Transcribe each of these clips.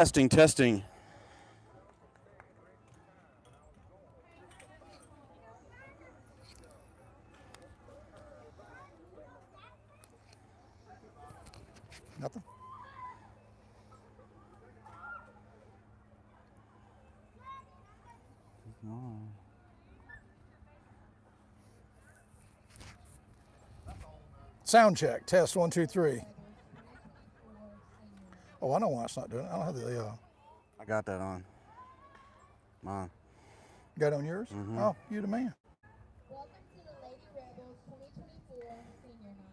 Testing, testing. Nothing. Sound check. Test 1, 2, 3. Oh, I know why it's not doing it. I don't have the. I got that on. Mine. You got it on yours? Oh, you the man. Welcome to the Lady Rebels 2024 Senior Night.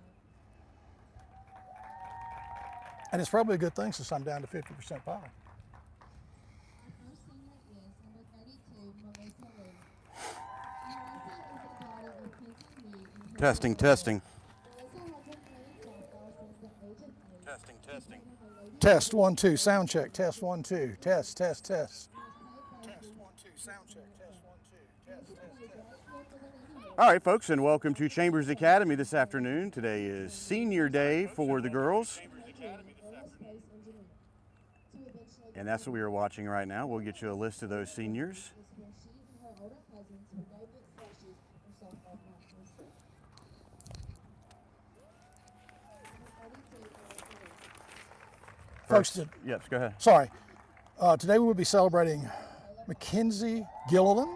And it's probably a good thing since I'm down to 50% power. Our first senior is number 32, Melissa Lee. Melissa is the daughter of Quincy Lee and her Testing, brother. testing. Melissa has been playing softball since the age of 3. Testing, testing. Test 1, 2. Sound check. Test 1, 2. Test, test, test. Test 1, 2. Sound check. Test 1, 2. Test, test, test. All right, folks, and welcome to Chambers Academy this afternoon. Today is senior day for the girls, and that's what we are watching right now. We'll get you a list of those seniors. Folks, Yes, go ahead. sorry. Today we will be celebrating Mackenzie Gilliland,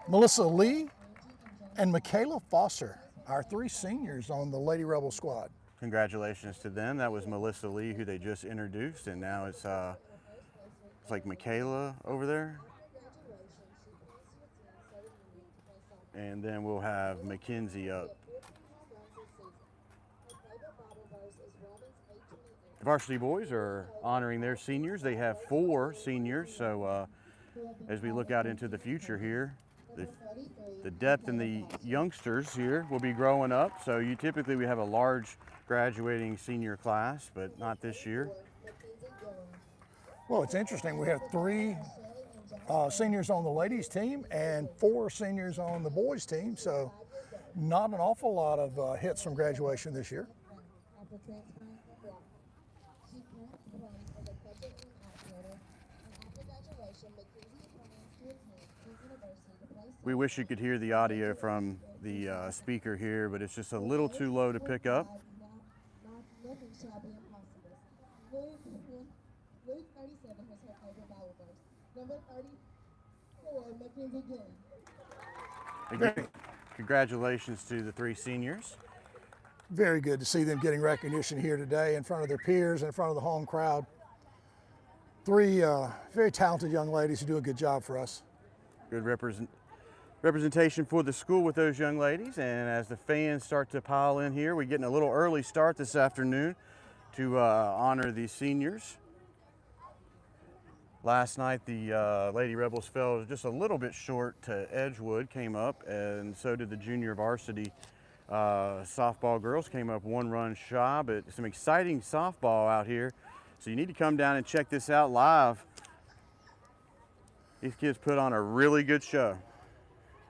Melissa Lee, and Michaela Foster, our 3 seniors on the Lady Rebel squad. Congratulations to them. That was Melissa Lee, who they just introduced, and now it's like Michaela over there. And then we'll have Mackenzie up. The varsity boys are honoring their seniors. They have 4 seniors, so as we look out into the future here, the depth in the youngsters here will be growing up. So we have a large graduating senior class, but not this year. Well, it's interesting. We have 3 seniors on the ladies team and 4 seniors on the boys team, so not an awful lot of hits from graduation this year. We wish you could hear the audio from the speaker here, but it's just a little too low to pick up. Nothing shall be impossible. Luke 37 was her favorite Bible verse. Number 34, Mackenzie Gilliland. Congratulations to the 3 seniors. Very good to see them getting recognition here today in front of their peers and in front of the home crowd. 3 very talented young ladies who do a good job for us. Good representation for the school with those young ladies, and as the fans start to pile in here, we're getting a little early start this afternoon to honor the seniors. Last night the Lady Rebels fell just a little bit short to Edgewood, came up, and so did the junior varsity softball girls, came up 1 run shy, but some exciting softball out here, so you need to come down and check this out live. These kids put on a really good show.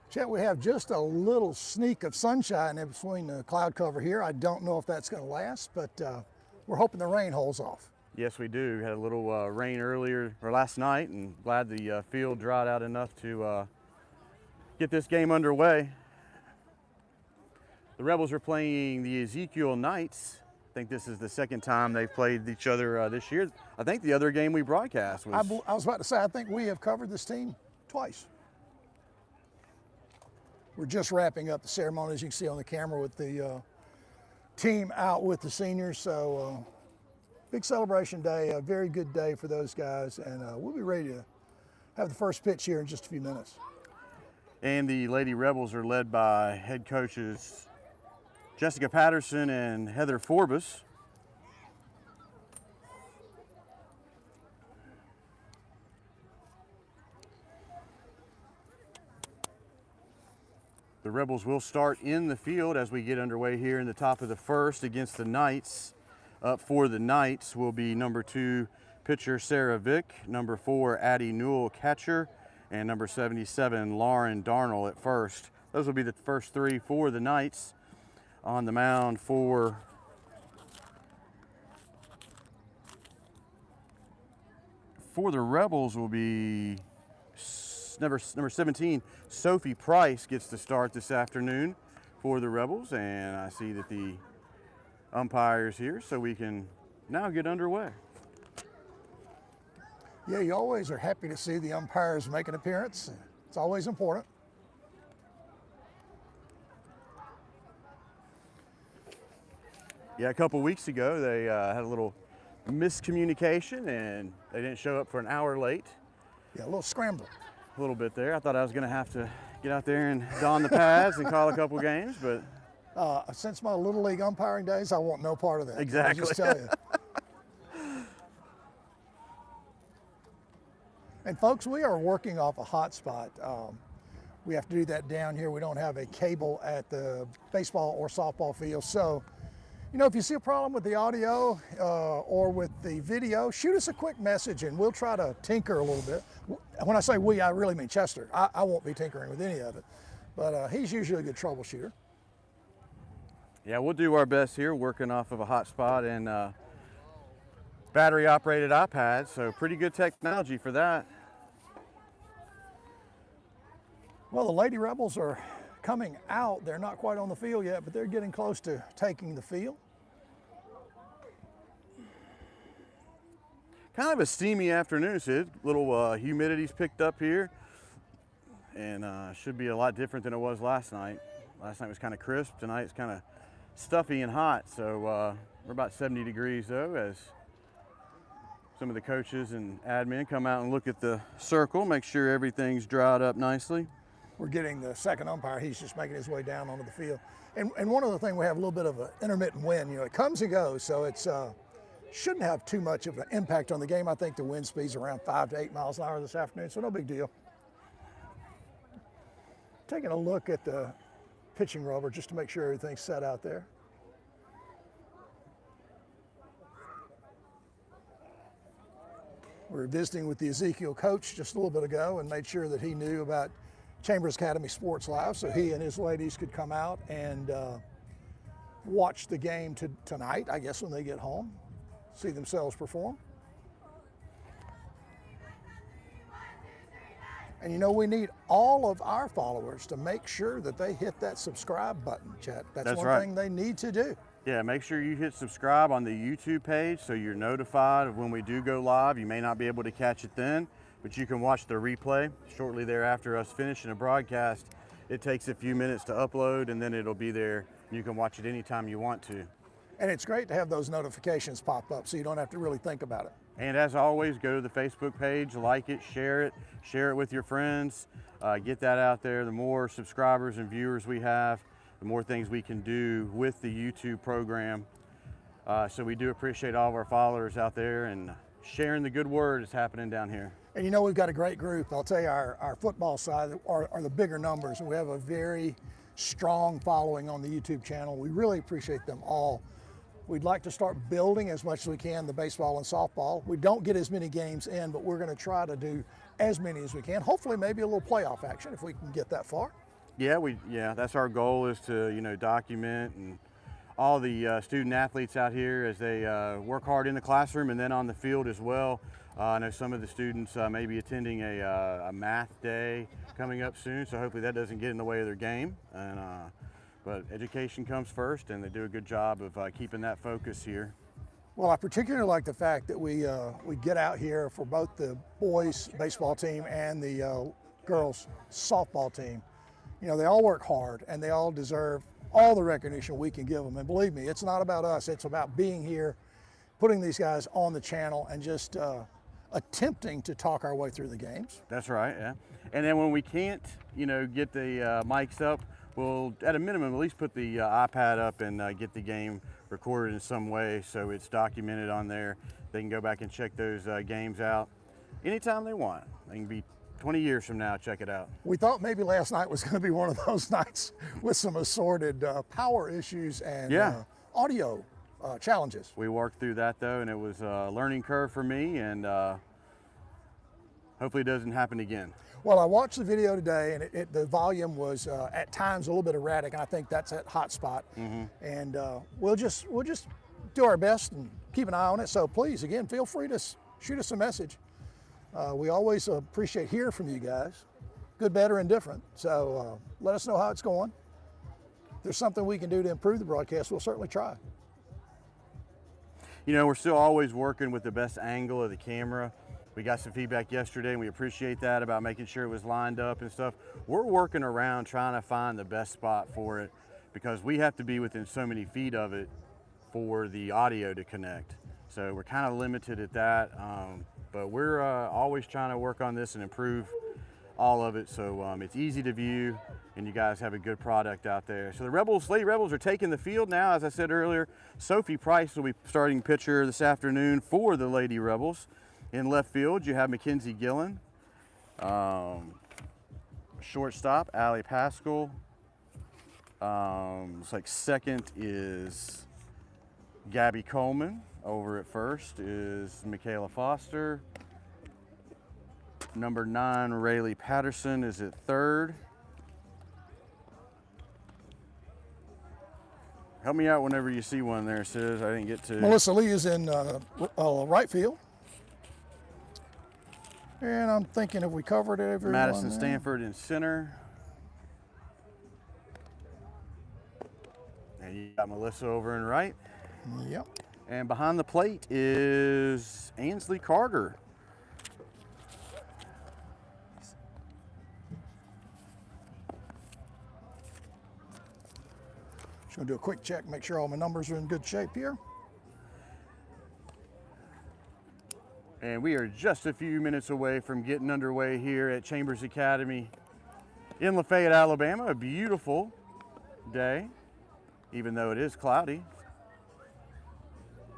Chet, we have just a little sneak of sunshine in between the cloud cover here. I don't know if that's going to last, but we're hoping the rain holds off. Yes, we do. We had a little rain last night, and glad the field dried out enough to get this game underway. The Rebels are playing the Ezekiel Knights. I think this is the 2nd time they've played each other this year. I think the other game we broadcast was... I was about to say, I think we have covered this team twice. We're just wrapping up the ceremony, as you can see on the camera, with the team out with the seniors. So big celebration day, a very good day for those guys, and we'll be ready to have the first pitch here in just a few minutes. And the Lady Rebels are led by head coaches Jessica Patterson and Heather Forbes. The Rebels will start in the field as we get underway here in the top of the 1st against the Knights. Up for the Knights will be number 2 pitcher Sarah Vick, number 4 Addie Newell catcher, and number 77 Lauren Darnell at first. Those will be the first 3 for the Knights. On the mound for the Rebels will be number 17, Sophie Price gets to start this afternoon for the Rebels, and I see that the umpire is here, so we can now get underway. Yeah, you always are happy to see the umpires make an appearance. It's always important. Yeah, a couple weeks ago they had a little miscommunication and they didn't show up for an hour late. Yeah, a little scramble. A little bit there. I thought I was going to have to get out there and don the pads and call a couple games, but since my Little League umpiring days, I want no part of that. Exactly. I'll just tell you. And folks, we are working off a hotspot. We have to do that down here. We don't have a cable at the baseball or softball field. So, you know, if you see a problem with the audio or with the video, shoot us a quick message and we'll try to tinker a little bit. When I say we, I really mean Chester. I won't be tinkering with any of it, but he's usually a good troubleshooter. yeah, we'll do our best here working off of a hotspot and battery operated iPad, so pretty good technology for that. Well, the Lady Rebels are coming out. They're not quite on the field yet, but they're getting close to taking the field. Kind of a steamy afternoon, Sid. Little humidity's picked up here, and should be a lot different than it was last night. Last night was kind of crisp. Tonight it's kind of stuffy and hot. So we're about 70 degrees though, as some of the coaches and admin come out and look at the circle, make sure everything's dried up nicely. We're getting the second umpire. He's just making his way down onto the field. And one other thing, we have a little bit of an intermittent wind. You know, it comes and goes, so it's shouldn't have too much of an impact on the game. I think the wind speed's around 5 to 8 miles an hour this afternoon, so no big deal. Taking a look at the pitching rubber just to make sure everything's set out there. We were visiting with the Ezekiel coach just a little bit ago and made sure that he knew about Chambers Academy Sports Live, so he and his ladies could come out and watch the game tonight, I guess, when they get home, see themselves perform. And you know, we need all of our followers to make sure that they hit that subscribe button, Chet. That's one right. thing they need to do. Yeah, make sure you hit subscribe on the YouTube page so you're notified of when we do go live. You may not be able to catch it then, but you can watch the replay shortly thereafter us finishing a broadcast. It takes a few minutes to upload and then it'll be there. You can watch it anytime you want to. And it's great to have those notifications pop up so you don't have to really think about it. And as always, go to the Facebook page, like it, share it with your friends, get that out there. The more subscribers and viewers we have, the more things we can do with the YouTube program. So we do appreciate all of our followers out there and sharing the good word is happening down here. And you know, we've got a great group. I'll tell you, our football side are the bigger numbers. We have a very strong following on the YouTube channel. We really appreciate them all. We'd like to start building as much as we can the baseball and softball. We don't get as many games in, but we're going to try to do as many as we can. Hopefully maybe a little playoff action if we can get that far. Yeah, that's our goal, is to, you know, document and all the student athletes out here as they work hard in the classroom and then on the field as well. I know some of the students may be attending a math day coming up soon, so hopefully that doesn't get in the way of their game. And but education comes first, and they do a good job of keeping that focus here. Well, I particularly like the fact that we get out here for both the boys baseball team and the girls softball team. You know, they all work hard and they all deserve all the recognition we can give them. And believe me, it's not about us. It's about being here, putting these guys on the channel and just attempting to talk our way through the games. That's right, yeah. And then when we can't, you know, get the mics up, we'll, at a minimum, at least put the iPad up and get the game recorded in some way so it's documented on there. They can go back and check those games out anytime they want. They can be 20 years from now, check it out. We thought maybe last night was going to be one of those nights with some assorted power issues and audio challenges. We worked through that though, and it was a learning curve for me, and hopefully it doesn't happen again. Well, I watched the video today, and the volume was at times a little bit erratic, and I think that's at hotspot. And we'll just do our best and keep an eye on it. So please, again, feel free to shoot us a message. We always appreciate hearing from you guys, good, better, and different. So let us know how it's going. If there's something we can do to improve the broadcast, we'll certainly try. You know, we're still always working with the best angle of the camera. We got some feedback yesterday, and we appreciate that about making sure it was lined up and stuff. We're working around trying to find the best spot for it because we have to be within so many feet of it for the audio to connect. So we're kind of limited at that, but we're always trying to work on this and improve all of it so it's easy to view and you guys have a good product out there. So the Lady Rebels are taking the field now. As I said earlier, Sophie Price will be starting pitcher this afternoon for the Lady Rebels. In left field, you have Mackenzie Gillen. Shortstop, Allie Pascal. Looks like second is Gabby Coleman. Over at first is Michaela Foster. Number 9, Rayleigh Patterson is at third. Help me out whenever you see one there, Sis. I didn't get to. Melissa Lee is in right field. And I'm thinking if we covered everyone Madison there. Stanford in center. And you got Melissa over in right. Yep. And behind the plate is Ainsley Carter. Just gonna do a quick check, make sure all my numbers are in good shape here. And we are just a few minutes away from getting underway here at Chambers Academy in Lafayette, Alabama. A beautiful day, even though it is cloudy.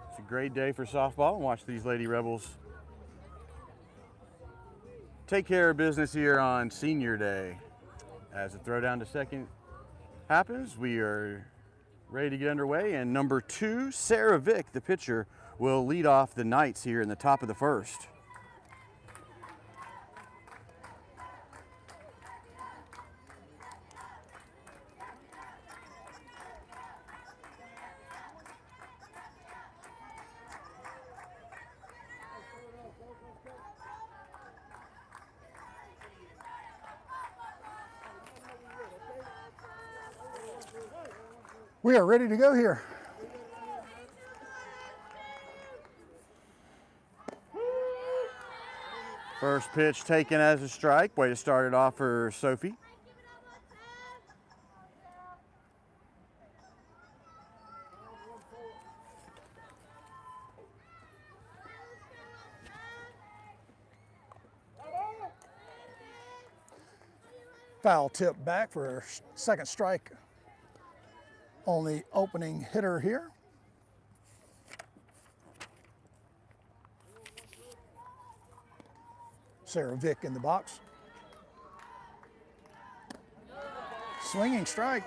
It's a great day for softball, and watch these Lady Rebels take care of business here on Senior Day. As the throw down to second happens, we are ready to get underway, and number 2, Sarah Vick, the pitcher, will lead off the Knights here in the top of the first. We are ready to go here. First pitch taken as a strike. Way to start it off for Sophie. Foul tip back for a second strike on the opening hitter here. Sarah Vick in the box. Swinging strike.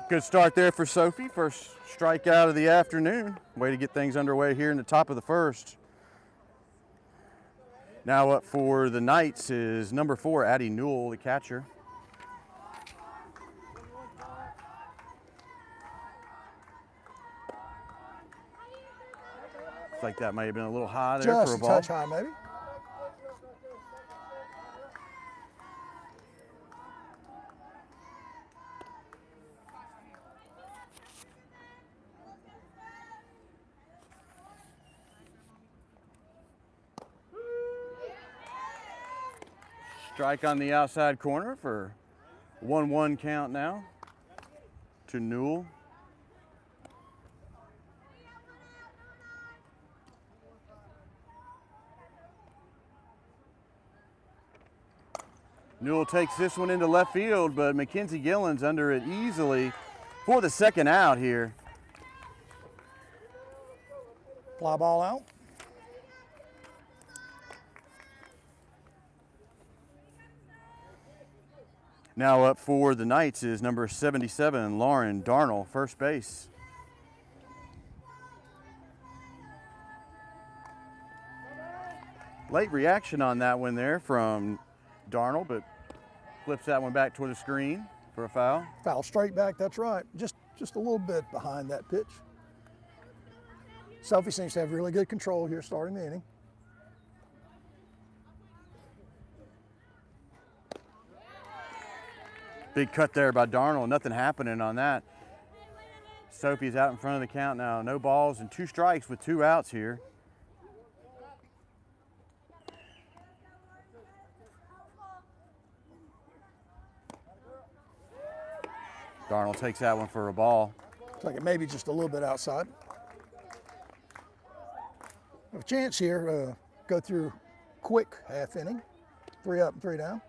Good start there for Sophie. First strikeout of the afternoon. Way to get things underway here in the top of the first. Now up for the Knights is number 4, Addie Newell, the catcher. Looks like that may have been a little high there Just for a a ball. touch high, maybe. Strike on the outside corner for 1-1 count now to Newell. Newell takes this one into left field, but Mackenzie Gillen's under it easily for the second out here. Fly ball out. Now up for the Knights is number 77, Lauren Darnell, first base. Late reaction on that one there from Darnell, but flips that one back toward the screen for a foul. Foul straight back, that's right. Just a little bit behind that pitch. Sophie seems to have really good control here starting the inning. Big cut there by Darnold. Nothing happening on that. Sophie's out in front of the count now. No balls and 2 strikes with 2 outs here. Darnold takes that one for a ball. Looks like it may be just a little bit outside. Have a chance here. Go through quick half inning. 3 up and 3 down.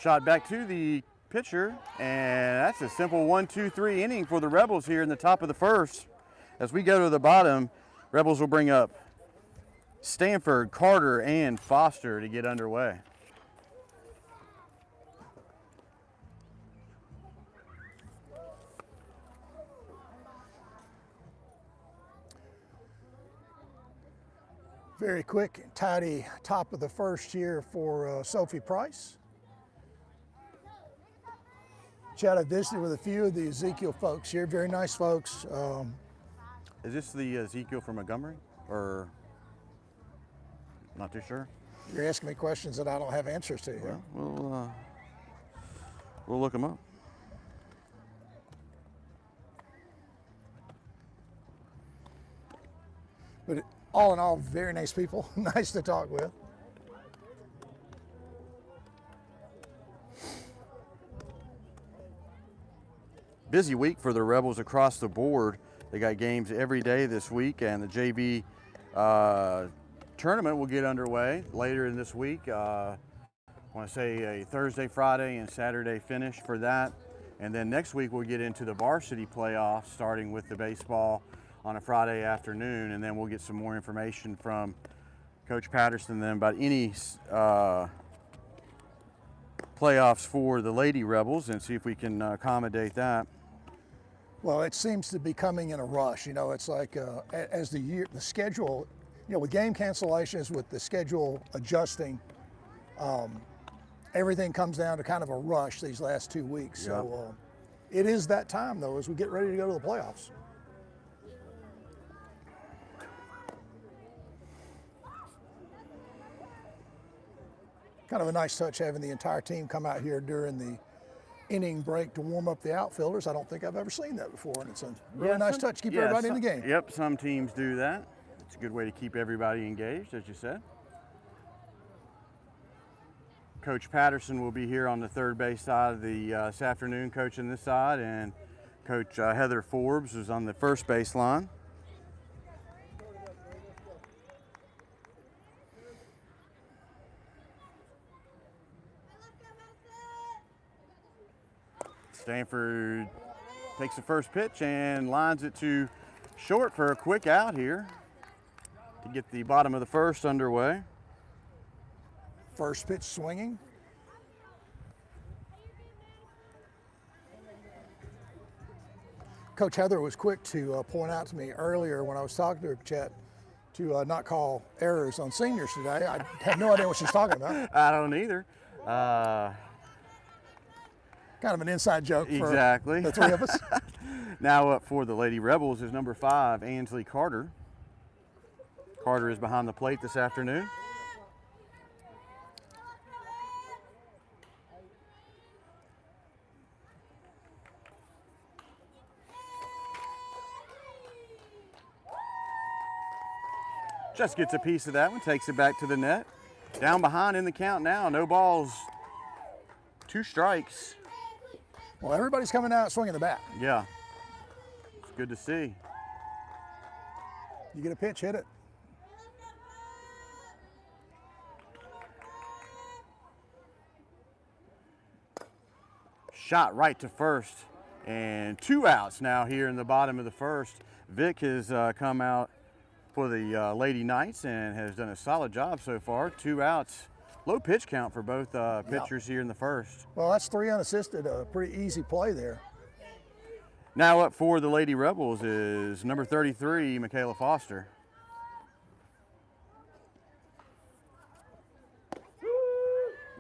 Shot back to the pitcher, and that's a simple 1-2-3 inning for the Rebels here in the top of the first. As we go to the bottom, Rebels will bring up Stanford, Carter, and Foster to get underway. Very quick, tidy top of the first here for Sophie Price. Chatted, visited with a few of the Ezekiel folks here. Very nice folks. Is this the Ezekiel from Montgomery, or not too sure? You're asking me questions that I don't have answers to here. Well, we'll look them up. But all in all, very nice people. Nice to talk with. Busy week for the Rebels across the board. They got games every day this week, and the JV tournament will get underway later in this week. I want to say a Thursday, Friday, and Saturday finish for that. And then next week we'll get into the varsity playoffs, starting with the baseball on a Friday afternoon, and then we'll get some more information from Coach Patterson then about any playoffs for the Lady Rebels and see if we can accommodate that. Well, it seems to be coming in a rush. You know, it's like as the schedule, you know, with game cancellations, with the schedule adjusting, everything comes down to kind of a rush these last 2 weeks. Yep. So it is that time, though, as we get ready to go to the playoffs. Kind of a nice touch having the entire team come out here during the inning break to warm up the outfielders. I don't think I've ever seen that before, and it's a really nice touch to keep everybody in the game. Yep, some teams do that. It's a good way to keep everybody engaged, as you said. Coach Patterson will be here on the third base side of the this afternoon, coaching this side, and Coach Heather Forbes is on the first base line. Stanford takes the first pitch and lines it to short for a quick out here to get the bottom of the first underway. First pitch swinging. Coach Heather was quick to point out to me earlier when I was talking to her, Chet, to not call errors on seniors today. I have no idea what she's talking about. I don't either. Kind of an inside joke for Exactly. the three of us. Now up for the Lady Rebels is number 5, Ansley Carter. Carter is behind the plate this afternoon. Just gets a piece of that one, takes it back to the net. Down behind in the count now, no balls, 2 strikes. Well, everybody's coming out swinging the bat. Yeah, it's good to see. You get a pitch, hit it. Shot right to first, and 2 outs now here in the bottom of the first. Vic has come out for the Lady Knights and has done a solid job so far. 2 outs. Low pitch count for both pitchers here in the first. Well, that's 3 unassisted, a pretty easy play there. Now up for the Lady Rebels is number 33, Michaela Foster.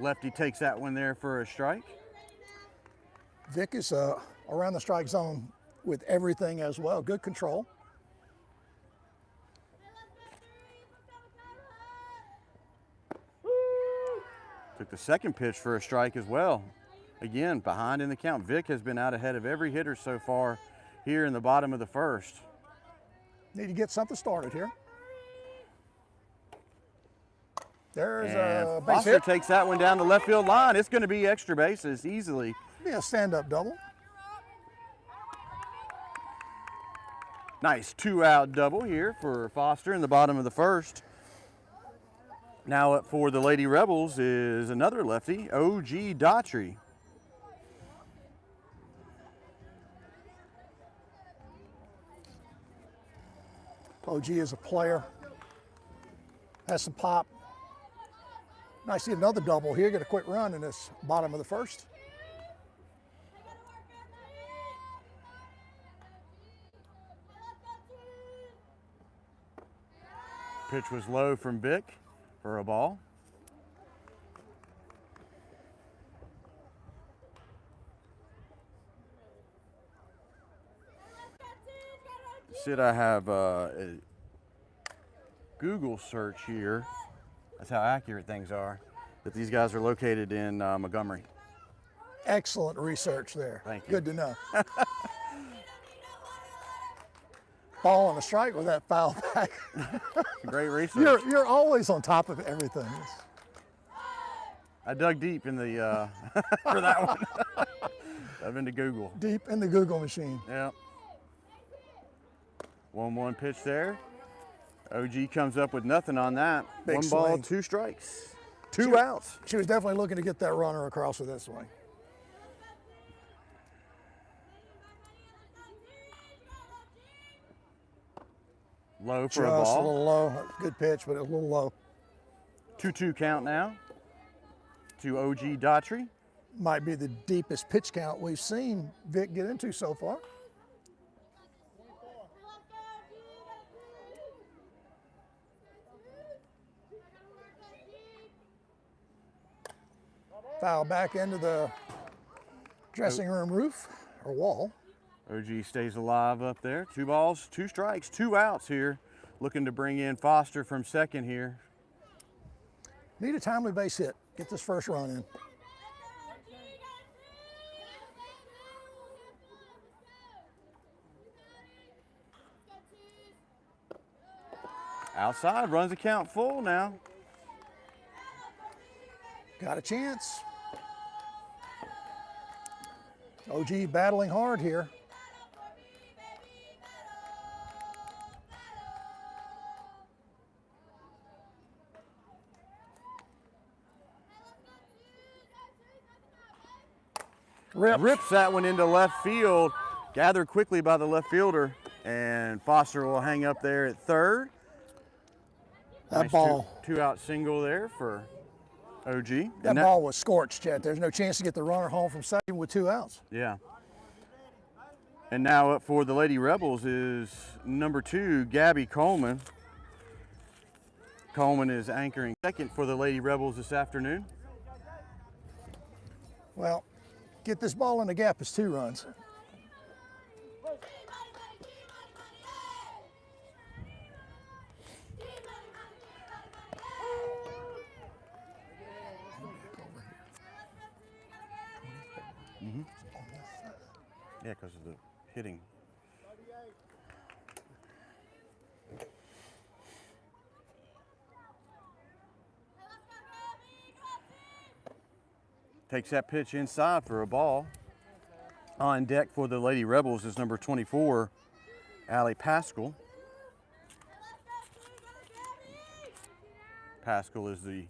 Lefty takes that one there for a strike. Vic is around the strike zone with everything as well. Good control. Took the second pitch for a strike as well. Again, behind in the count. Vic has been out ahead of every hitter so far here in the bottom of the first. Need to get something started here. There's And a base Foster hit. takes that one down the left field line. It's going to be extra bases easily. Be a stand-up double. Nice 2-out double here for Foster in the bottom of the first. Now up for the Lady Rebels is another lefty, O.G. Daughtry. OG is a player. Has some pop. Nice to see another double here. Get a quick run in this bottom of the first. Pitch was low from Vic for a ball. Should I have a Google search here? That's how accurate things are. That these guys are located in Montgomery. Excellent research there. Thank you. Good to know. Ball on a strike with that foul back. Great research. You're always on top of everything. I dug deep in the for that one. I've been to Google. Deep in the Google machine. Yeah. 1-1 pitch there. OG comes up with nothing on that. Big One ball, swing. 2 strikes, 2 outs. She was definitely looking to get that runner across with this swing. Low for Just a ball. little low. Good pitch, but a little low. 2-2 count now to OG Daughtry. Might be the deepest pitch count we've seen Vic get into so far. Foul back into the dressing room roof or wall. OG stays alive up there. 2 balls, 2 strikes, 2 outs here. Looking to bring in Foster from second here. Need a timely base hit. Get this first run in. Outside, runs the count full now. Got a chance. OG battling hard here. Rips that one into left field. Gathered quickly by the left fielder. And Foster will hang up there at third. That Nice ball. 2-out single there for OG. That ball was scorched, Chet. There's no chance to get the runner home from second with 2 outs. Yeah. And now up for the Lady Rebels is number 2, Gabby Coleman. Coleman is anchoring second for the Lady Rebels this afternoon. Well, get this ball in the gap is 2 runs. Yeah, because of the hitting. Takes that pitch inside for a ball. On deck for the Lady Rebels is number 24, Allie Pascal. Pascal is the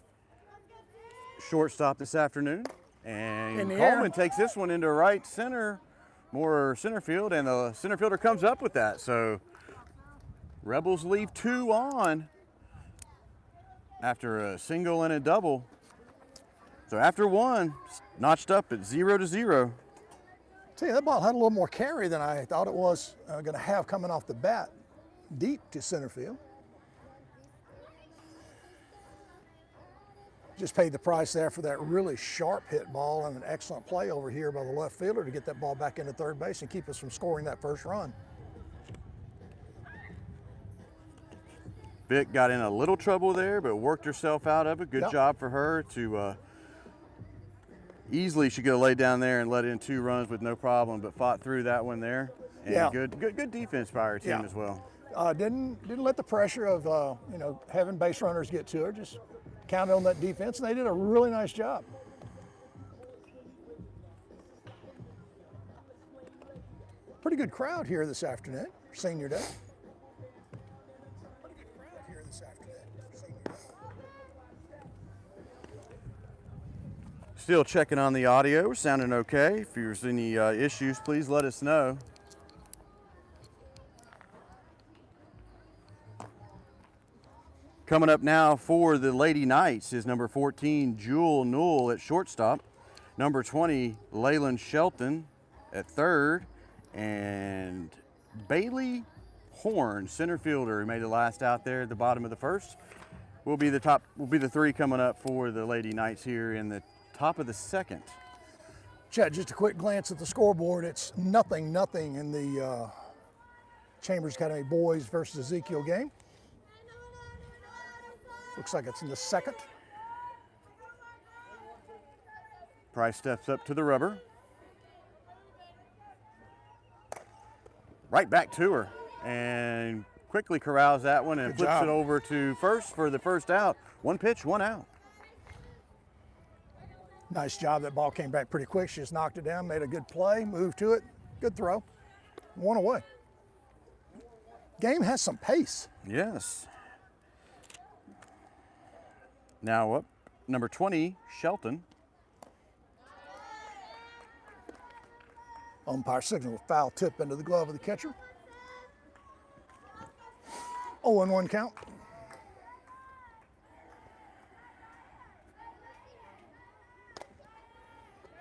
shortstop this afternoon. And In the Coleman air. takes this one into right center, more center field, and the center fielder comes up with that. So Rebels leave 2 on after a single and a double. So after 1, notched up at 0-0. Tell you, that ball had a little more carry than I thought it was going to have coming off the bat, deep to center field. Just paid the price there for that really sharp hit ball and an excellent play over here by the left fielder to get that ball back into third base and keep us from scoring that first run. Vic got in a little trouble there, but worked herself out of it. Good Yep. job for her to easily should go lay down there and let in 2 runs with no problem, but fought through that one there. And Yeah. good defense by our team Yeah. as well. Didn't let the pressure of having base runners get to her. Just counted on that defense, and they did a really nice job. Pretty good crowd here this afternoon, senior day. Pretty good crowd here this afternoon, senior day. Still checking on the audio. We're sounding okay. If there's any issues, please let us know. Coming up now for the Lady Knights is number 14, Jewel Newell at shortstop. Number 20, Leyland Shelton at third. And Bailey Horn, center fielder, who made the last out there at the bottom of the first. Will be the 3 coming up for the Lady Knights here in the top of the second. Chet, just a quick glance at the scoreboard. It's 0-0 in the Chambers Academy boys versus Ezekiel game. Looks like it's in the second. Price steps up to the rubber. Right back to her and quickly corrals that one and Good flips job. it over to first for the first out. 1 pitch, 1 out. Nice job. That ball came back pretty quick. She just knocked it down, made a good play, moved to it. Good throw. 1 away. Game has some pace. Yes. Now up, number 20, Shelton. Umpire signal foul tip into the glove of the catcher. 0-1 count.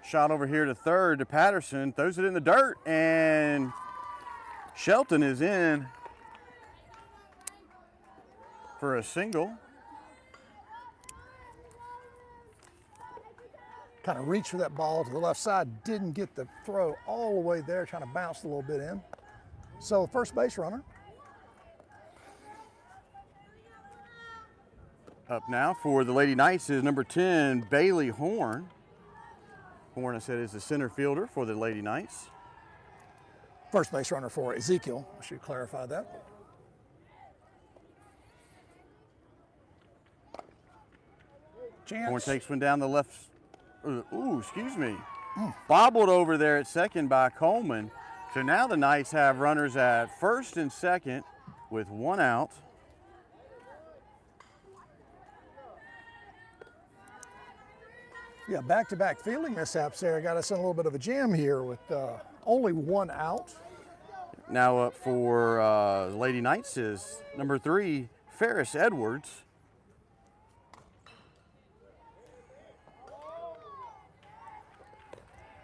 Shot over here to third to Patterson, throws it in the dirt, and Shelton is in for a single. Kind of reached for that ball to the left side, didn't get the throw all the way there, kind of bounced a little bit in. So first base runner. Up now for the Lady Knights is number 10, Bailey Horn. Horn, I said, is the center fielder for the Lady Knights. First base runner for Ezekiel. I should clarify that. Chance. Horn takes one down the left. Ooh, excuse me. Bobbled over there at second by Coleman. So now the Knights have runners at first and second with 1 out. Yeah, back-to-back fielding mishaps there got us in a little bit of a jam here with only 1 out. Now up for the Lady Knights is number 3, Ferris Edwards.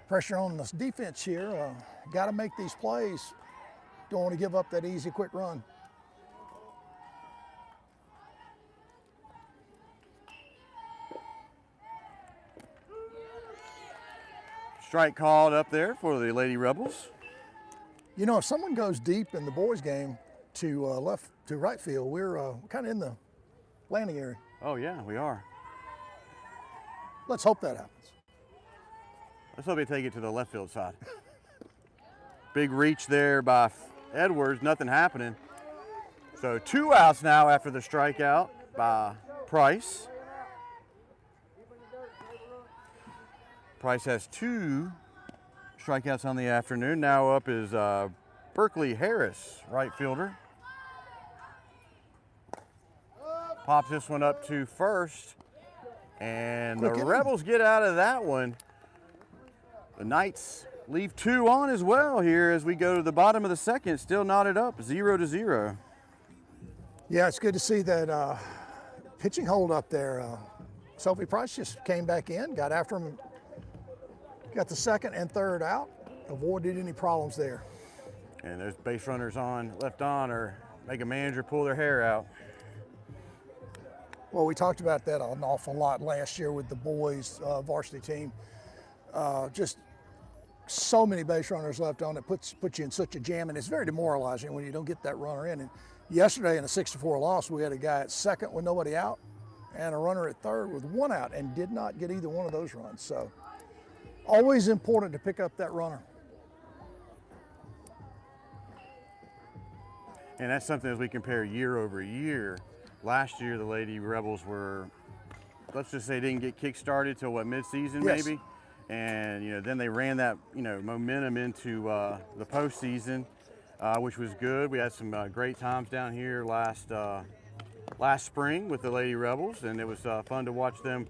Pressure on this defense here. Got to make these plays. Don't want to give up that easy, quick run. Strike called up there for the Lady Rebels. You know, if someone goes deep in the boys' game to left to right field, we're kind of in the landing area. Oh yeah, we are. Let's hope that happens. Let's hope they take it to the left field side. Big reach there by Edwards, nothing happening. So 2 outs now after the strikeout by Price. Price has 2 strikeouts on the afternoon. Now up is Berkeley Harris, right fielder. Pops this one up to first, and the Quick inning. Rebels get out of that one. The Knights leave 2 on as well here as we go to the bottom of the second, still knotted up, 0-0. Yeah, it's good to see that pitching hold up there. Sophie Price just came back in, got after him, got the second and third out, avoided any problems there. And those base runners on, left on, or make a manager pull their hair out. Well, we talked about that an awful lot last year with the boys varsity team. Just so many base runners left on, it puts you in such a jam, and it's very demoralizing when you don't get that runner in. And yesterday in a 6-4 loss, we had a guy at second with nobody out and a runner at third with 1 out and did not get either one of those runs. So Always important to pick up that runner. And that's something as we compare year over year. Last year, the Lady Rebels were, let's just say, didn't get kick-started till what, mid-season maybe? And, you know, then they ran that, you know, momentum into the postseason, which was good. We had some great times down here last spring with the Lady Rebels, and it was fun to watch them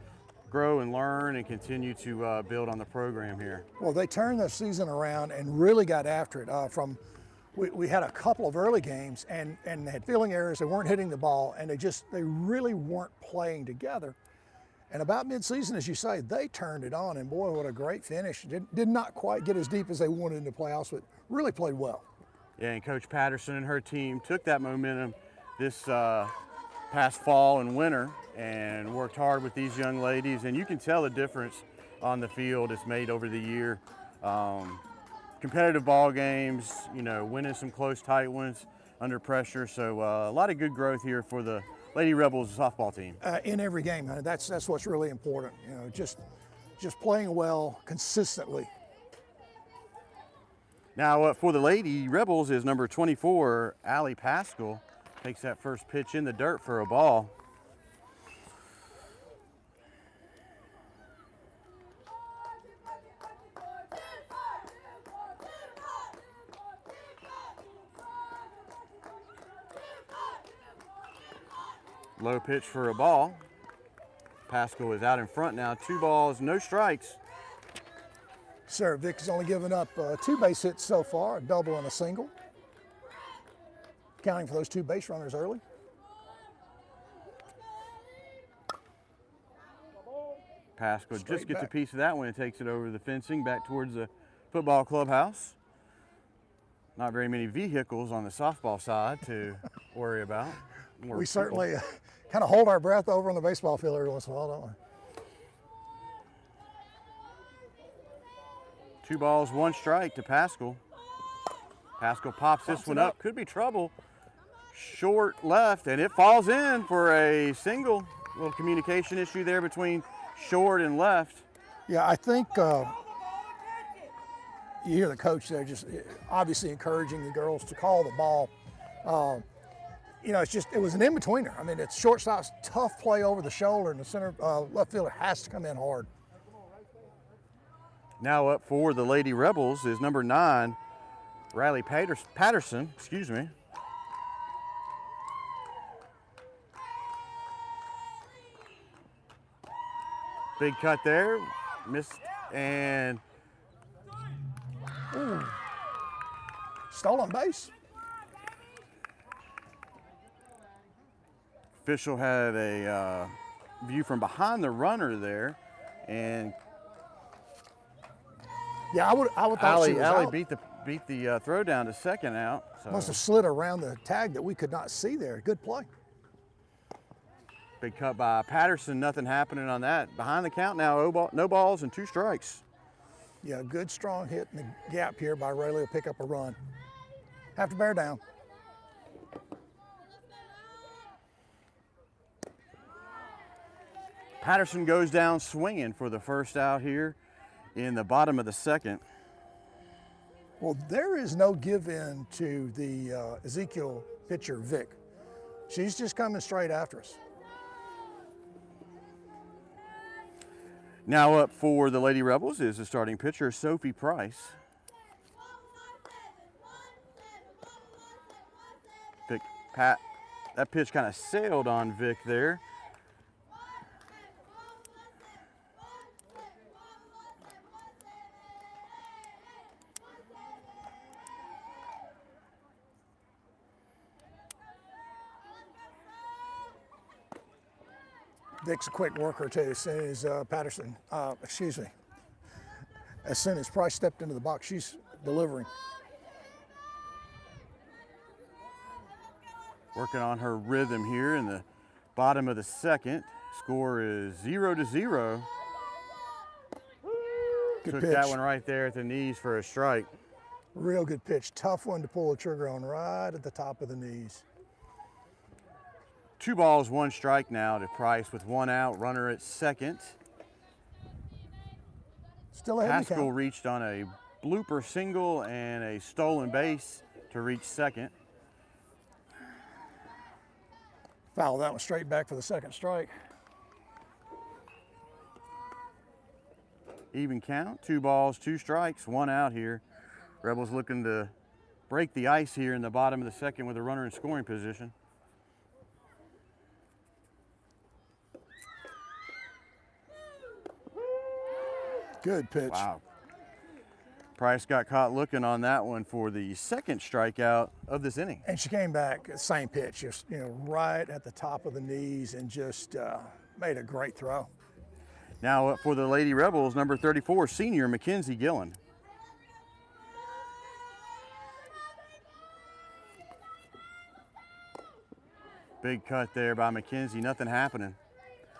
grow and learn and continue to build on the program here. Well, they turned the season around and really got after it. We had a couple of early games and they had fielding errors. They weren't hitting the ball, and they really weren't playing together. And about mid-season, as you say, they turned it on, and boy, what a great finish. Did not quite get as deep as they wanted in the playoffs, but really played well. Yeah, and Coach Patterson and her team took that momentum this past fall and winter and worked hard with these young ladies, and you can tell the difference on the field it's made over the year. Competitive ball games, you know, winning some close, tight ones under pressure. So a lot of good growth here for the Lady Rebels softball team. In every game, that's what's really important. You know, just playing well consistently. Now for the Lady Rebels is number 24, Allie Pascal. Takes that first pitch in the dirt for a ball. Low pitch for a ball. Pascal is out in front now. 2 balls, no strikes. Sarah Vick has only given up 2 base hits so far, a double and a single. Counting for those 2 base runners early. Pascal just gets a piece of that one and takes it over the fencing back towards the football clubhouse. Not very many vehicles on the softball side to worry about. We certainly kind of hold our breath over on the baseball field every once in a while, don't we? 2 balls, 1 strike to Pascal. Pascal pops this one up. Could be trouble. Short left, and it falls in for a single. Little communication issue there between short and left. Yeah, I think you hear the coach there just obviously encouraging the girls to call the ball. You know, it was an in-betweener. I mean, it's shortstop's tough play over the shoulder, and the center left fielder has to come in hard. Now up for the Lady Rebels is number 9, Riley Patterson, excuse me. Big cut there, missed, and stolen base. Official had a view from behind the runner there, and yeah, I would thought she was Allie out. beat the throw down to second out. So. Must have slid around the tag that we could not see there. Good play. Big cut by Patterson, nothing happening on that. Behind the count now, no balls and 2 strikes. Yeah, good strong hit in the gap here by Rayleigh will pick up a run. Have to bear down. Patterson goes down swinging for the first out here in the bottom of the second. Well, there is no give in to the Ezekiel pitcher, Vic. She's just coming straight after us. Now up for the Lady Rebels is the starting pitcher, Sophie Price. That pitch kind of sailed on Vic there. Vic's a quick worker too. As soon as as soon as Price stepped into the box, she's delivering. Working on her rhythm here in the bottom of the second. Score is 0-0. Good Took pitch. that one right there at the knees for a strike. Real good pitch. Tough one to pull the trigger on right at the top of the knees. 2 balls, 1 strike now to Price with 1 out, runner at second. It's Still ahead in the Pascal count. reached on a blooper single and a stolen base to reach second. Foul that one straight back for the second strike. Even count, 2 balls, 2 strikes, 1 out here. Rebels looking to break the ice here in the bottom of the second with a runner in scoring position. Good pitch. Wow. Price got caught looking on that one for the second strikeout of this inning. And she came back, same pitch, just right at the top of the knees, and just made a great throw. Now up for the Lady Rebels, number 34, senior Mackenzie Gillen. Big cut there by Mackenzie, nothing happening.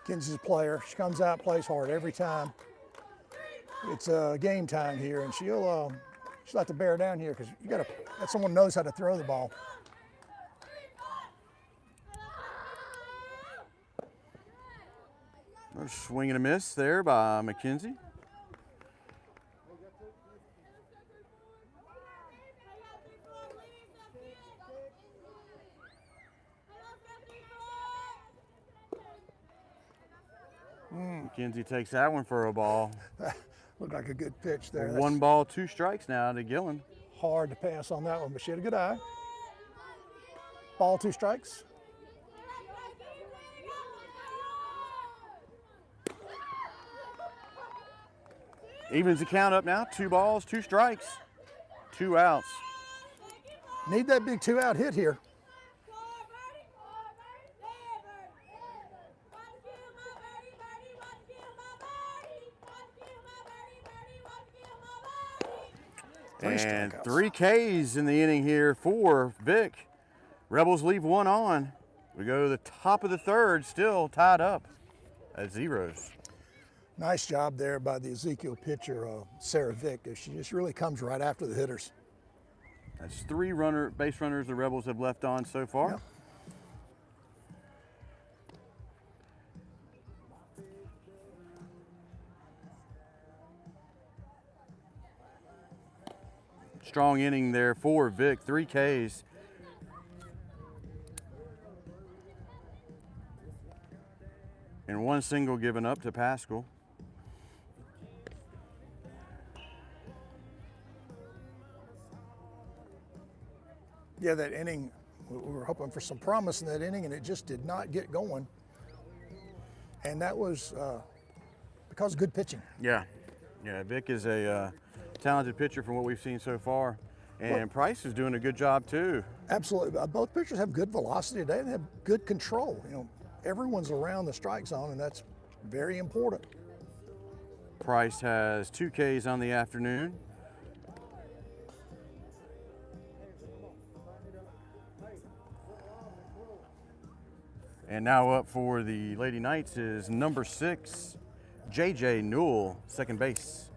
Kenzie's a player. She comes out, plays hard every time. It's game time here, and she'll have to bear down here because you got to let someone knows how to throw the ball. A swing and a miss there by Mackenzie. Mackenzie takes that one for a ball. Looked like a good pitch there. 1 ball, 2 strikes now to Gillen. Hard to pass on that one, but she had a good eye. Ball, 2 strikes. Evens the count up now, 2 balls, 2 strikes, 2 outs. Need that big 2-out hit here. And 3 Ks in the inning here for Vic. Rebels leave 1 on. We go to the top of the third, still tied up at 0s. Nice job there by the Ezekiel pitcher, Sarah Vick. She just really comes right after the hitters. That's 3 base runners the Rebels have left on so far. Yep. Strong inning there for Vic, 3 Ks. And 1 single given up to Pascal. Yeah, that inning, we were hoping for some promise in that inning, and it just did not get going. And that was because of good pitching. Yeah, Vic is a talented pitcher from what we've seen so far. And Price is doing a good job too. Absolutely. Both pitchers have good velocity today and have good control. Everyone's around the strike zone, and that's very important. Price has 2 Ks on the afternoon. And now up for the Lady Knights is number 6, JJ Newell, second base.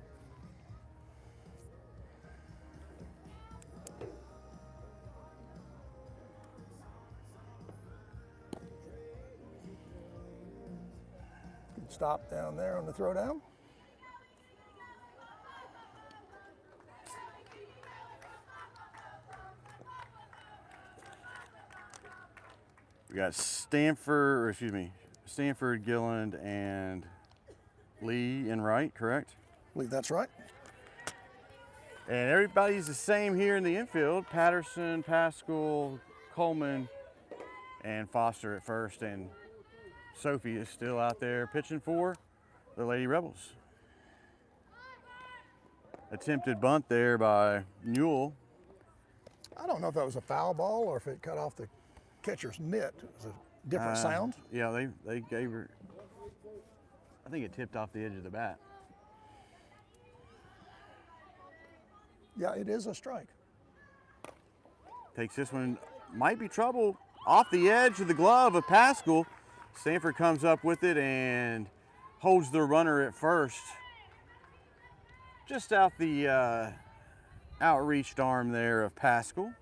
Stop down there on the throwdown. We got Stanford, Gilland, and Lee in right, correct? I believe that's right. And everybody's the same here in the infield. Patterson, Pascal, Coleman, and Foster at first. And Sophie is still out there pitching for the Lady Rebels. Attempted bunt there by Newell. I don't know if that was a foul ball or if it cut off the catcher's mitt. It was a different sound. Yeah, they gave her, I think it tipped off the edge of the bat. Yeah, it is a strike. Takes this one, might be trouble, off the edge of the glove of Pascal. Stanford comes up with it and holds the runner at first. Just out the outreached arm there of Pascal.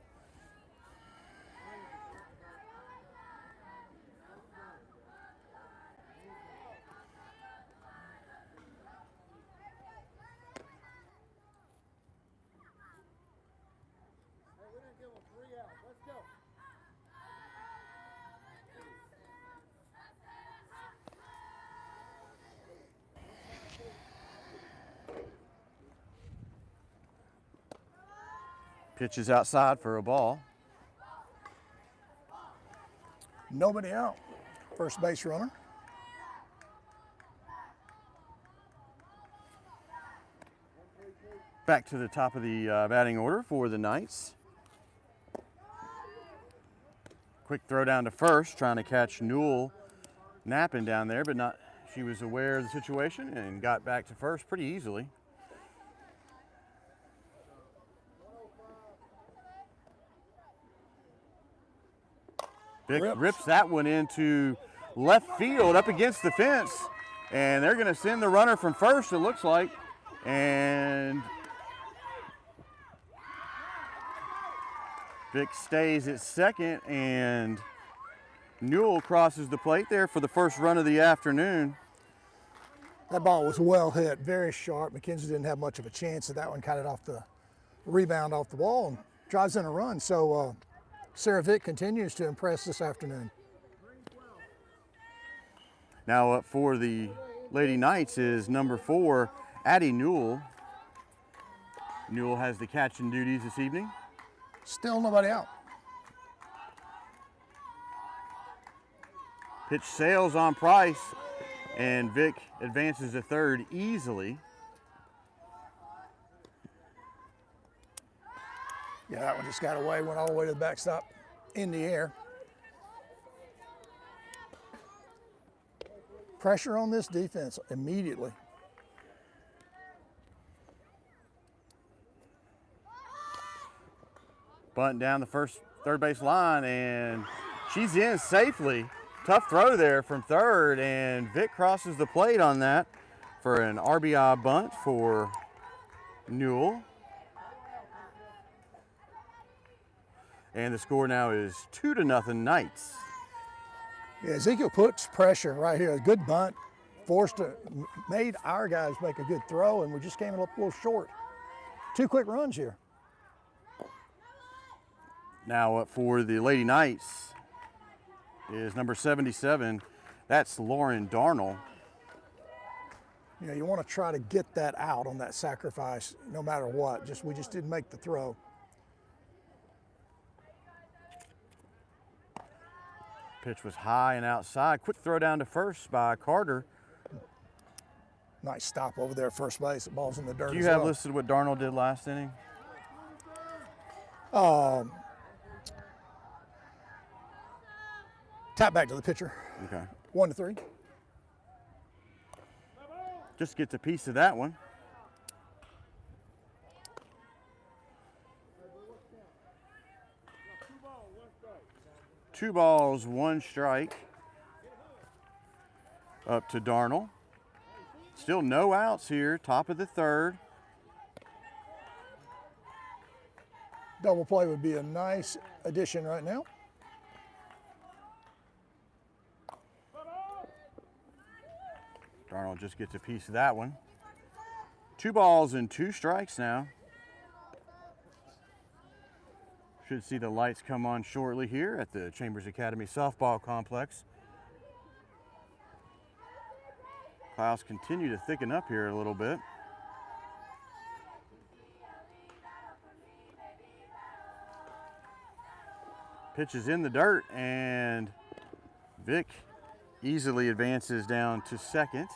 Pitch is outside for a ball. Nobody out. First base runner. Back to the top of the batting order for the Knights. Quick throw down to first, trying to catch Newell napping down there, but not. She was aware of the situation and got back to first pretty easily. Vic rips that one into left field up against the fence, and they're going to send the runner from first, it looks like, and Vic stays at second, and Newell crosses the plate there for the first run of the afternoon. That ball was well hit, very sharp. McKenzie didn't have much of a chance at that one, caught it off the rebound off the wall and drives in a run. So Sarah Vick continues to impress this afternoon. Now up for the Lady Knights is number 4, Addie Newell. Newell has the catching duties this evening. Still nobody out. Pitch sails on Price, and Vic advances to third easily. Yeah, that one just got away, went all the way to the backstop in the air. Pressure on this defense immediately. Bunt down the third base line, and she's in safely. Tough throw there from third, and Vic crosses the plate on that for an RBI bunt for Newell. And the score now is 2-0 Knights. Yeah, Ezekiel puts pressure right here. A good bunt, made our guys make a good throw, and we just came up a little short. 2 quick runs here. Now up for the Lady Knights is number 77. That's Lauren Darnell. You know, you want to try to get that out on that sacrifice no matter what. We just didn't make the throw. Pitch was high and outside. Quick throw down to first by Carter. Nice stop over there at first base. The ball's in the dirt. Do you have listed what Darnell did last inning? Tap back to the pitcher. Okay. 1-3. Just gets a piece of that one. Two balls, one strike. Up to Darnell. Still no outs here, top of the third. Double play would be a nice addition right now. Darnell just gets a piece of that one. 2 balls and 2 strikes now. Should see the lights come on shortly here at the Chambers Academy softball complex. Clouds continue to thicken up here a little bit. Pitch is in the dirt, and Vic easily advances down to second.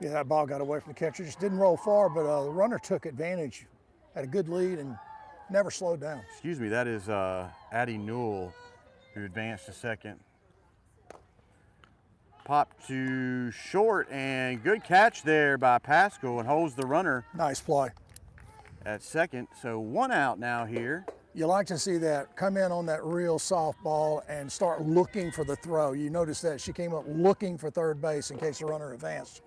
Yeah, that ball got away from the catcher. Just didn't roll far, but the runner took advantage. Had a good lead and never slowed down. Excuse me, that is Addie Newell who advanced to second. Pop to short, and good catch there by Pascal, and holds the runner Nice play. at second. So 1 out now here. You like to see that come in on that real soft ball and start looking for the throw. You notice that she came up looking for third base in case the runner advanced.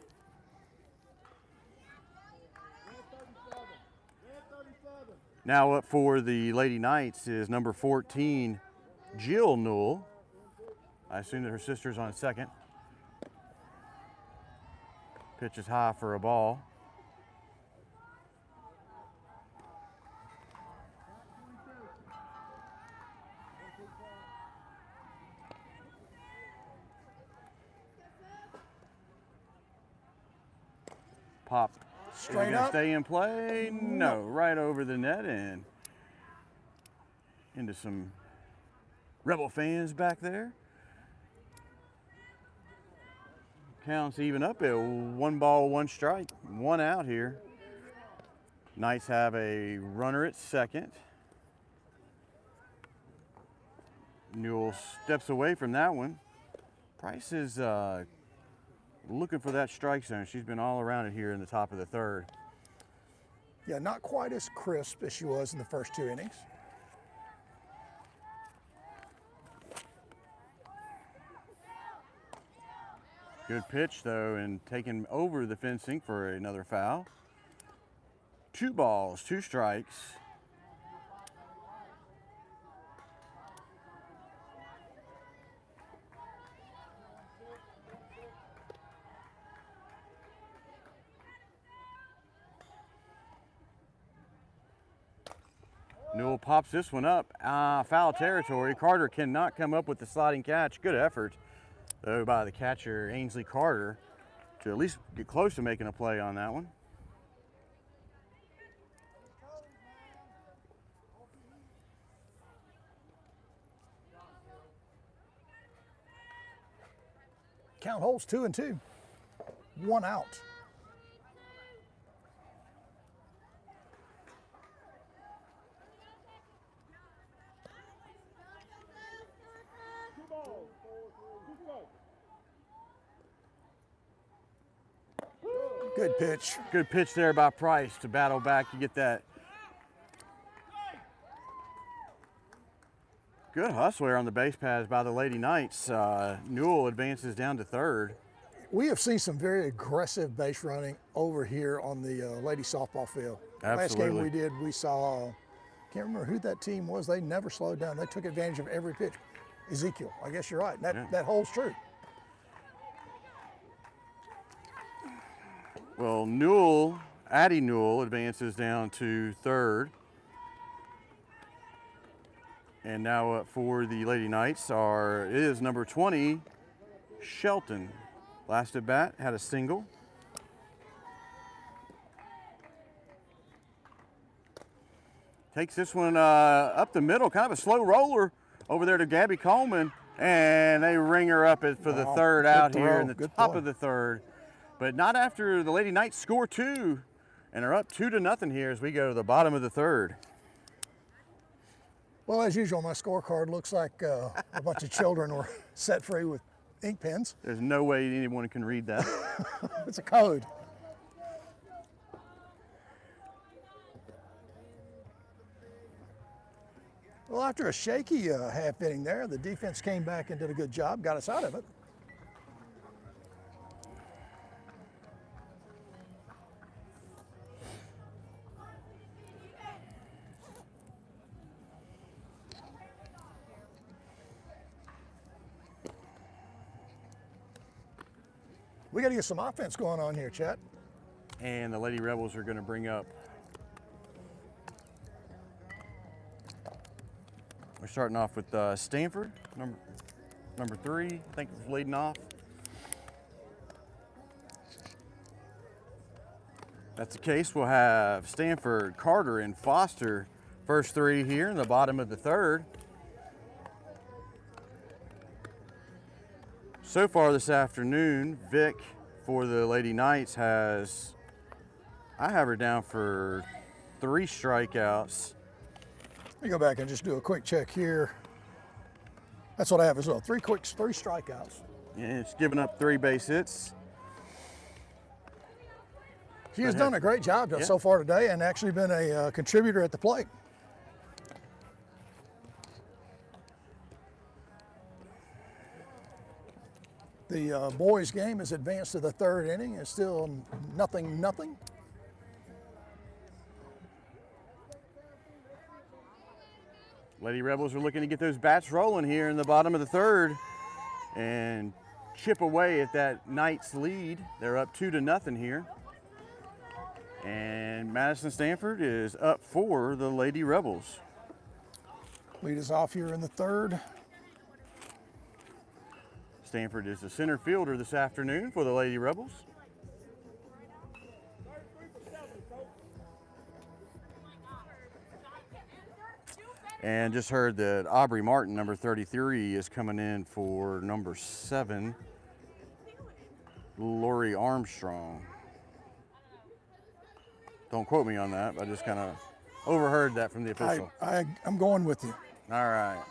Now up for the Lady Knights is number 14, Jill Newell. I assume that her sister's on second. Pitch is high for a ball. Pop. Straight Is it gonna up. stay in play? No, right over the net, and into some Rebel fans back there. Counts even up at 1 ball, 1 strike, 1 out here. Knights have a runner at second. Newell steps away from that one. Price is looking for that strike zone. She's been all around it here in the top of the third. Yeah, not quite as crisp as she was in the first 2 innings. Good pitch though, and taken over the fencing for another foul. 2 balls, 2 strikes. Newell pops this one up, foul territory. Carter cannot come up with the sliding catch. Good effort, though, by the catcher, Ainsley Carter, to at least get close to making a play on that one. Count holds 2-2. 1 out. Good pitch. Good pitch there by Price to battle back to get that. Good hustle here on the base paths by the Lady Knights. Newell advances down to third. We have seen some very aggressive base running over here on the lady softball field. Last game Absolutely. we did, we saw, can't remember who that team was. They never slowed down. They took advantage of every pitch. Ezekiel, I guess you're right. That holds true. Well, Newell, Addie Newell advances down to third. And now up for the Lady Knights is number 20, Shelton. Last at bat, had a single. Takes this one up the middle, kind of a slow roller over there to Gabby Coleman, and they ring her up for the third out here in the top of the third. But not after the Lady Knights score 2 and are up 2-0 here as we go to the bottom of the third. Well, as usual, my scorecard looks like a bunch of children were set free with ink pens. There's no way anyone can read that. It's a code. Well, after a shaky half inning there, the defense came back and did a good job, got us out of it. We got to get some offense going on here, Chet. And the Lady Rebels are going to bring up. We're starting off with Stanford, number 3, I think is leading off. That's the case. We'll have Stanford, Carter, and Foster first 3 here in the bottom of the third. So far this afternoon, Vic for the Lady Knights I have her down for 3 strikeouts. Let me go back and just do a quick check here. That's what I have as well. 3 strikeouts. And it's given up 3 base hits. She has done a great job so far today and actually been a contributor at the plate. The boys' game has advanced to the 3rd inning. It's still 0-0. Lady Rebels are looking to get those bats rolling here in the bottom of the third and chip away at that Knights lead. They're up 2-0 here. And Madison Stanford is up for the Lady Rebels. Lead us off here in the 3rd. Stanford is the center fielder this afternoon for the Lady Rebels. And just heard that Aubrey Martin, number 33, is coming in for number 7, Lori Armstrong. Don't quote me on that. I just kind of overheard that from the official. I'm going with you. All right.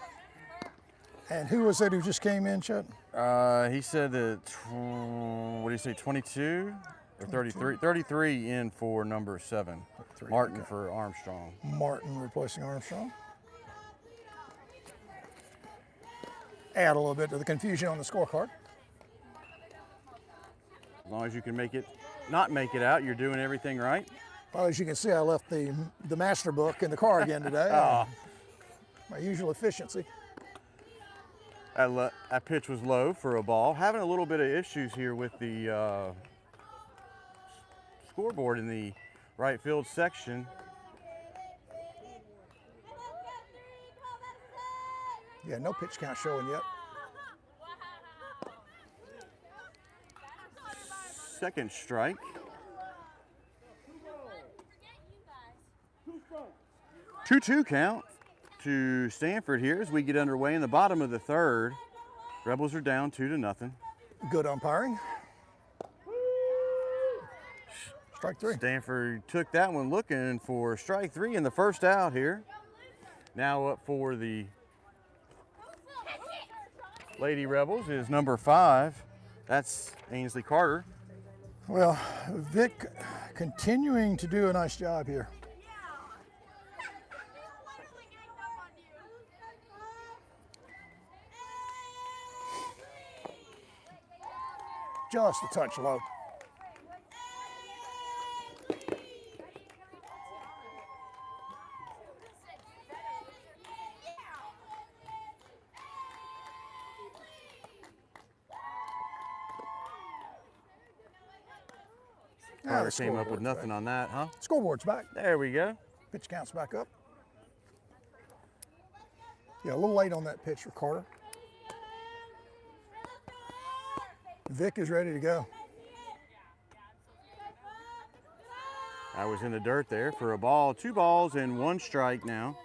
And who was it who just came in, Chet? He said that, what do you say, 22 or 33? 33 in for number 7, Martin for Armstrong. Martin replacing Armstrong. Add a little bit to the confusion on the scorecard. As long as you can not make it out, you're doing everything right. Well, as you can see, I left the master book in the car again today. My usual efficiency. That pitch was low for a ball. Having a little bit of issues here with the scoreboard in the right field section. Yeah, no pitch count showing yet. Second strike. 2-2 count to Stanford here as we get underway in the bottom of the third. Rebels are down 2-0. Good umpiring. Strike 3. Stanford took that one looking for strike 3 in the first out here. Now up for the Lady Rebels is number 5. That's Ainsley Carter. Well, Vic continuing to do a nice job here. Just a touch low. Carter came up with nothing on that, huh? Scoreboard's back. There we go. Pitch count's back up. Yeah, a little late on that pitch for Carter. Vic is ready to go. I was in the dirt there for a ball. 2 balls and 1 strike now.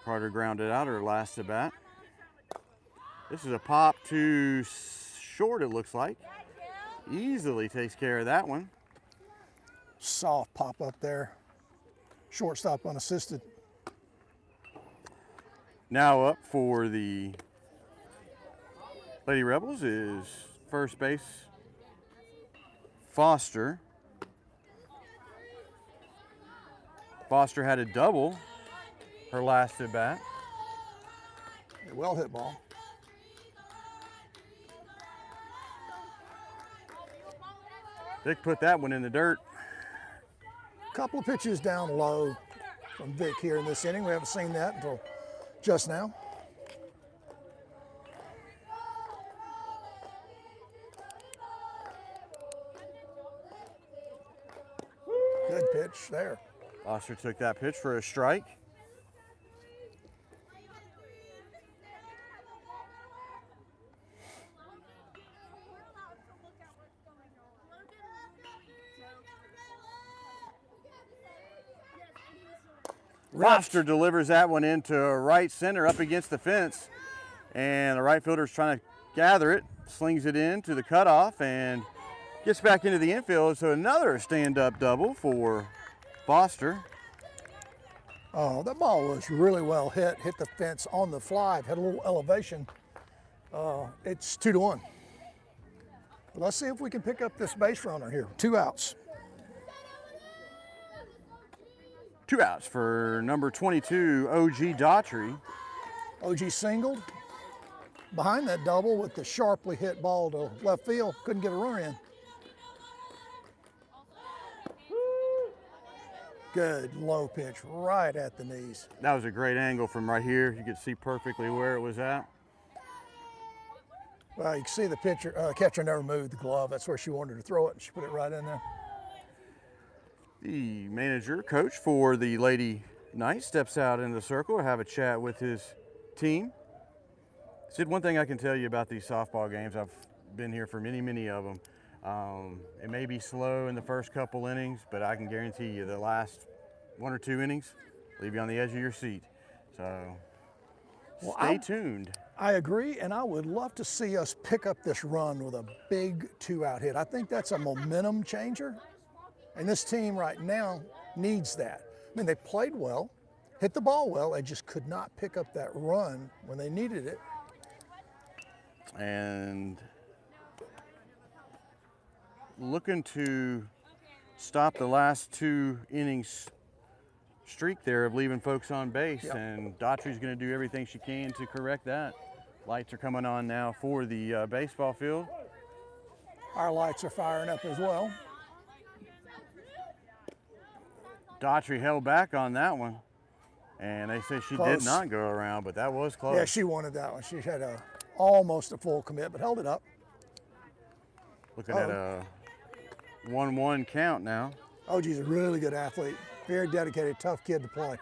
Carter grounded out her last at bat. This is a pop to short, it looks like. Easily takes care of that one. Soft pop up there. Shortstop unassisted. Now up for the Lady Rebels is first base Foster. Foster had a double her last at bat. A well hit ball. Vic put that one in the dirt. Couple of pitches down low from Vic here in this inning. We haven't seen that until just now. Good pitch there. Foster took that pitch for a strike. Foster delivers that one into right center up against the fence, and the right fielder's trying to gather it, slings it in to the cutoff, and gets back into the infield. So another stand-up double for Foster. Oh, that ball was really well hit. Hit the fence on the fly. Had a little elevation. It's 2-1. Let's see if we can pick up this base runner here. 2 outs. 2 outs for number 22, OG Daughtry. OG singled behind that double with the sharply hit ball to left field. Couldn't get a runner in. Good low pitch right at the knees. That was a great angle from right here. You could see perfectly where it was at. Well, you can see the catcher never moved the glove. That's where she wanted to throw it, and she put it right in there. The manager, coach for the Lady Knights, steps out in the circle to have a chat with his team. Sid, one thing I can tell you about these softball games, I've been here for many of them. It may be slow in the first couple innings, but I can guarantee you the last 1 or 2 innings leave you on the edge of your seat. So stay tuned. I agree, and I would love to see us pick up this run with a big 2-out hit. I think that's a momentum changer, and this team right now needs that. I mean, they played well, hit the ball well, they just could not pick up that run when they needed it. And looking to stop the last 2 innings streak there of leaving folks on base, and Daughtry's going to do everything she can to correct that. Lights are coming on now for the baseball field. Our lights are firing up as well. Daughtry held back on that one, and they say she Close. did not go around, but that was close. Yeah, she wanted that one. She had almost a full commit, but held it up. Looking at a 1-1 count now. OG's a really good athlete. Very dedicated, tough kid to play.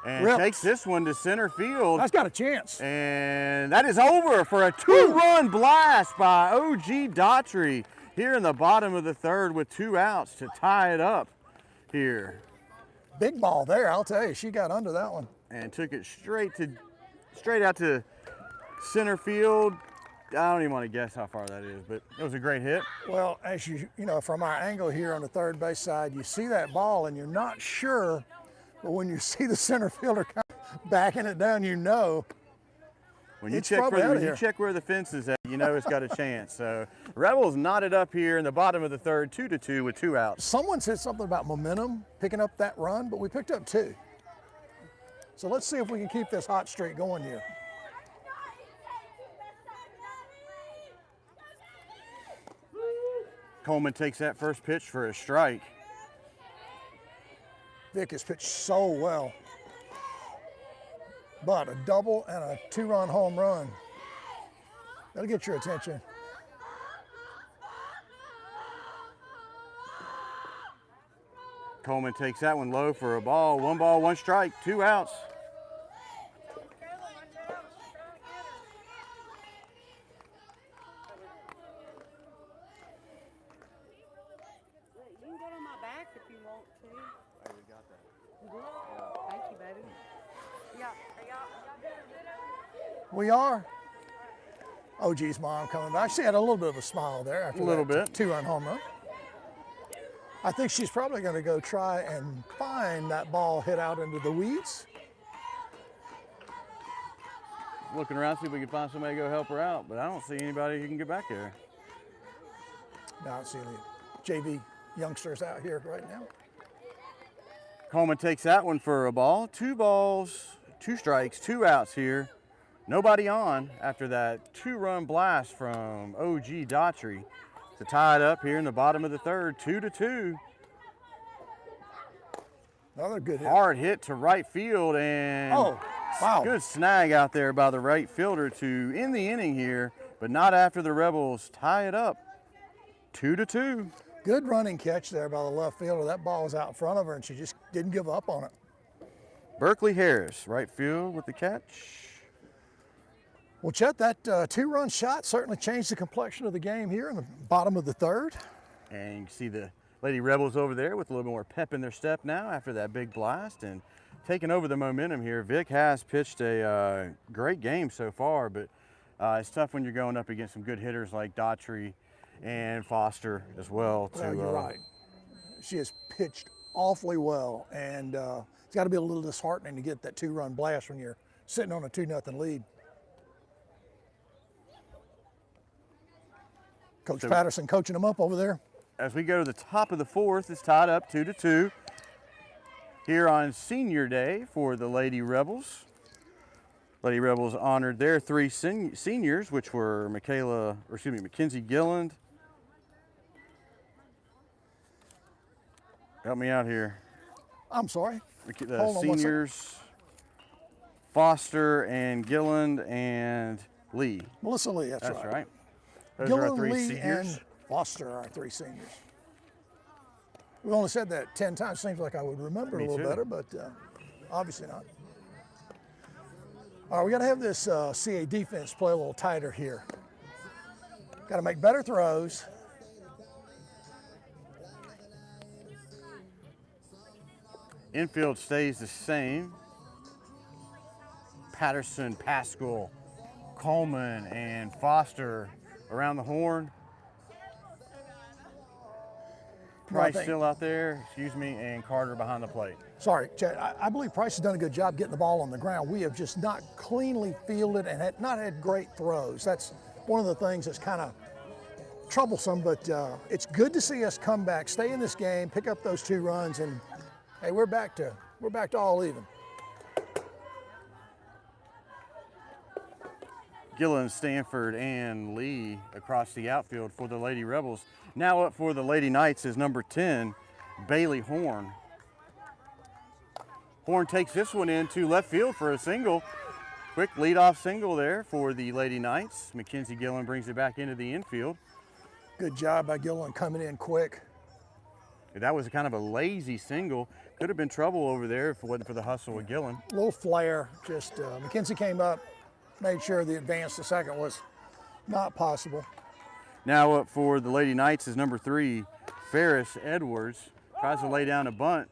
And Rips. takes this one to center field. That's got a chance. And that is over for a 2-run blast by OG Daughtry here in the bottom of the 3rd with 2 outs to tie it up here. Big ball there, I'll tell you. She got under that one. And took it straight out to center field. I don't even want to guess how far that is, but it was a great hit. Well, as you know, from our angle here on the third base side, you see that ball and you're not sure, but when you see the center fielder kind of backing it down, you know. When you It's check probably out of here. where the fence is at, you know it's got a chance. So Rebels knotted up here in the bottom of the 3rd, 2-2 with 2 outs. Someone said something about momentum, picking up that run, but we picked up 2. So let's see if we can keep this hot streak going here. Coleman takes that first pitch for a strike. Vic has pitched so well. But a double and a 2-run home run. That'll get your attention. Coleman takes that one low for a ball. 1 ball, 1 strike, 2 outs. You can get on my back if you want to. Hey, we got that. You did? Thank you, baby. Yeah, y'all doing good? We are. OG's mom coming back. She had a little bit of a smile there after A little that bit. 2-run home run. I think she's probably going to go try and find that ball hit out into the weeds. Looking around, see if we can find somebody to go help her out, but I don't see anybody who can get back there. No, I don't see any JV youngsters out here right now. Coleman takes that one for a ball. 2 balls, 2 strikes, 2 outs here. Nobody on after that 2-run blast from OG Daughtry to tie it up here in the bottom of the 3rd, 2-2. Another good hit. Hard hit to right field, and wow. good snag out there by the right fielder to end the inning here, but not after the Rebels tie it up 2-2. Good running catch there by the left fielder. That ball was out in front of her and she just didn't give up on it. Berkeley Harris, right field with the catch. Well, Chet, that 2-run shot certainly changed the complexion of the game here in the bottom of the 3rd. And you can see the Lady Rebels over there with a little more pep in their step now after that big blast and taking over the momentum here. Vic has pitched a great game so far, but it's tough when you're going up against some good hitters like Daughtry and Foster as well. Well, you're right. She has pitched awfully well, and it's got to be a little disheartening to get that 2-run blast when you're sitting on a 2-0 lead. Coach Patterson coaching them up over there. As we go to the top of the 4th, it's tied up 2-2 here on Senior Day for the Lady Rebels. Lady Rebels honored their 3 seniors, which were Mackenzie Gilland. Help me out here. I'm sorry. The Hold on one seniors, Foster and Gilland and Lee. Melissa Lee, that's That's right. right. Those are our Gillen, 3 Lee, seniors. and Foster are 3 seniors. We've only said that 10 times. Seems like I would remember Me a little too. better, but obviously not. All right, we got to have this CA defense play a little tighter here. Got to make better throws. Infield stays the same. Patterson, Pascal, Coleman, and Foster around the horn. Price still out there, excuse me, and Carter behind the plate. Sorry, Chad, I believe Price has done a good job getting the ball on the ground. We have just not cleanly fielded and not had great throws. That's one of the things that's kind of troublesome, but it's good to see us come back, stay in this game, pick up those 2 runs, and hey, we're back to all even. Gillen, Stanford, and Lee across the outfield for the Lady Rebels. Now up for the Lady Knights is number 10, Bailey Horn. Horn takes this one into left field for a single. Quick leadoff single there for the Lady Knights. Mackenzie Gillen brings it back into the infield. Good job by Gillen coming in quick. That was kind of a lazy single. Could have been trouble over there if it wasn't for the hustle with Gillen. A little flare, just Mackenzie came up, made sure the advance to second was not possible. Now up for the Lady Knights is number 3, Ferris Edwards. Tries to lay down a bunt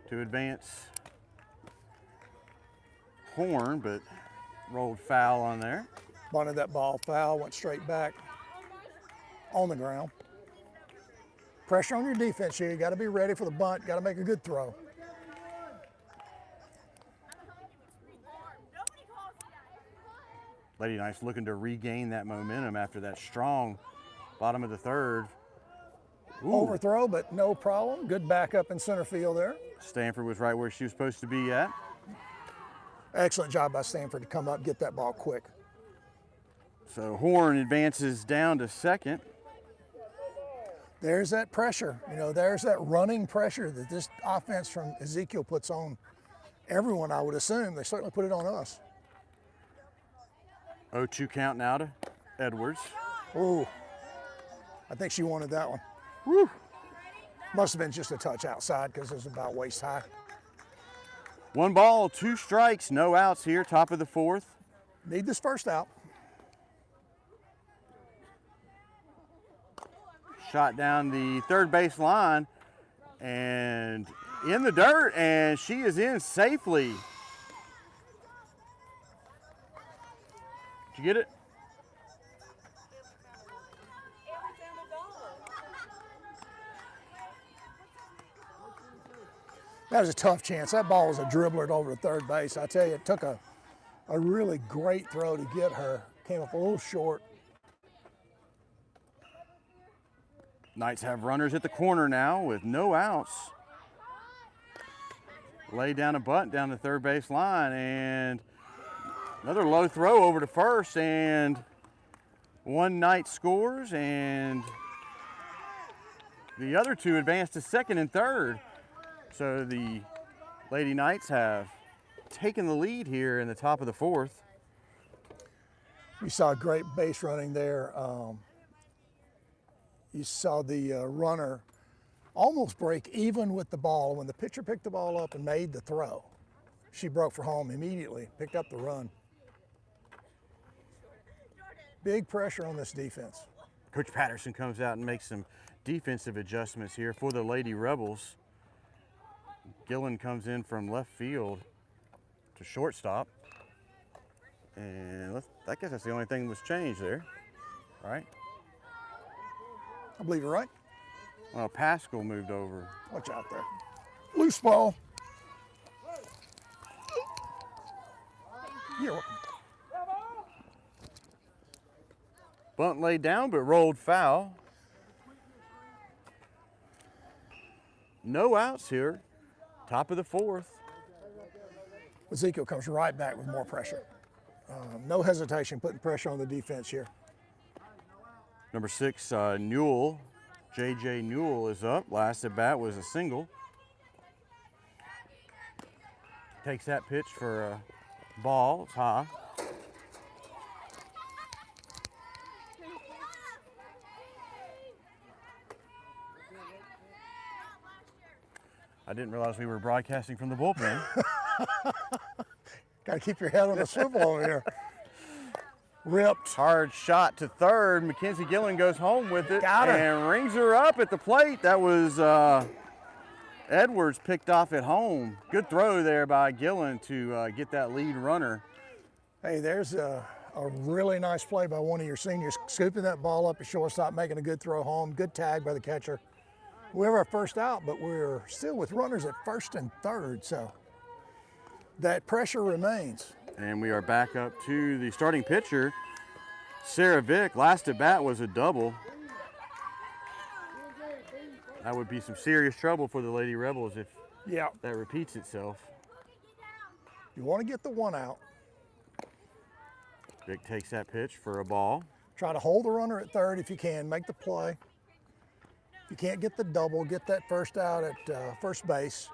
to advance Horn, but rolled foul on there. Bunted that ball foul, went straight back on the ground. Pressure on your defense here. You got to be ready for the bunt, got to make a good throw. Lady Knights looking to regain that momentum after that strong bottom of the third. Ooh. Overthrow, but no problem. Good backup in center field there. Stanford was right where she was supposed to be at. Excellent job by Stanford to come up, get that ball quick. So Horn advances down to second. There's that pressure. You know, there's that running pressure that this offense from Ezekiel puts on everyone, I would assume. They certainly put it on us. 0-2 count now to Edwards. Ooh, I think she wanted that one. Woo. Must have been just a touch outside because it was about waist high. 1 ball, 2 strikes, no outs here, top of the 4th. Need this first out. Shot down the third base line and in the dirt, and she is in safely. Did you get it? That was a tough chance. That ball was a dribbler over to third base. I tell you, it took a really great throw to get her. Came up a little short. Knights have runners at the corner now with no outs. Lay down a bunt down the third base line, and another low throw over to first, and 1 Knight scores, and the other 2 advance to second and third. So the Lady Knights have taken the lead here in the top of the 4th. You saw great base running there. You saw the runner almost break even with the ball. When the pitcher picked the ball up and made the throw, she broke for home immediately, picked up the run. Big pressure on this defense. Coach Patterson comes out and makes some defensive adjustments here for the Lady Rebels. Gillen comes in from left field to shortstop. And I guess that's the only thing that was changed there, right? I believe you're right. Well, Pascal moved over. Watch out there. Loose ball. You're welcome. Bunt laid down, but rolled foul. No outs here. Top of the 4th. Ezekiel comes right back with more pressure. No hesitation, putting pressure on the defense here. Number 6, Newell. J.J. Newell is up. Last at bat was a single. Takes that pitch for a ball. It's high. I didn't realize we were broadcasting from the bullpen. Got to keep your head on the swivel over here. Ripped. Hard shot to third. Mackenzie Gillen goes home with it. Got her. And rings her up at the plate. That was Edwards picked off at home. Good throw there by Gillen to get that lead runner. Hey, there's a really nice play by one of your seniors, scooping that ball up at shortstop, making a good throw home. Good tag by the catcher. We have our first out, but we're still with runners at first and third, so that pressure remains. And we are back up to the starting pitcher, Sarah Vick. Last at bat was a double. That would be some serious trouble for the Lady Rebels if that repeats itself. You want to get the one out. Vick takes that pitch for a ball. Try to hold the runner at third if you can, make the play. If you can't get the double, get that first out at first base.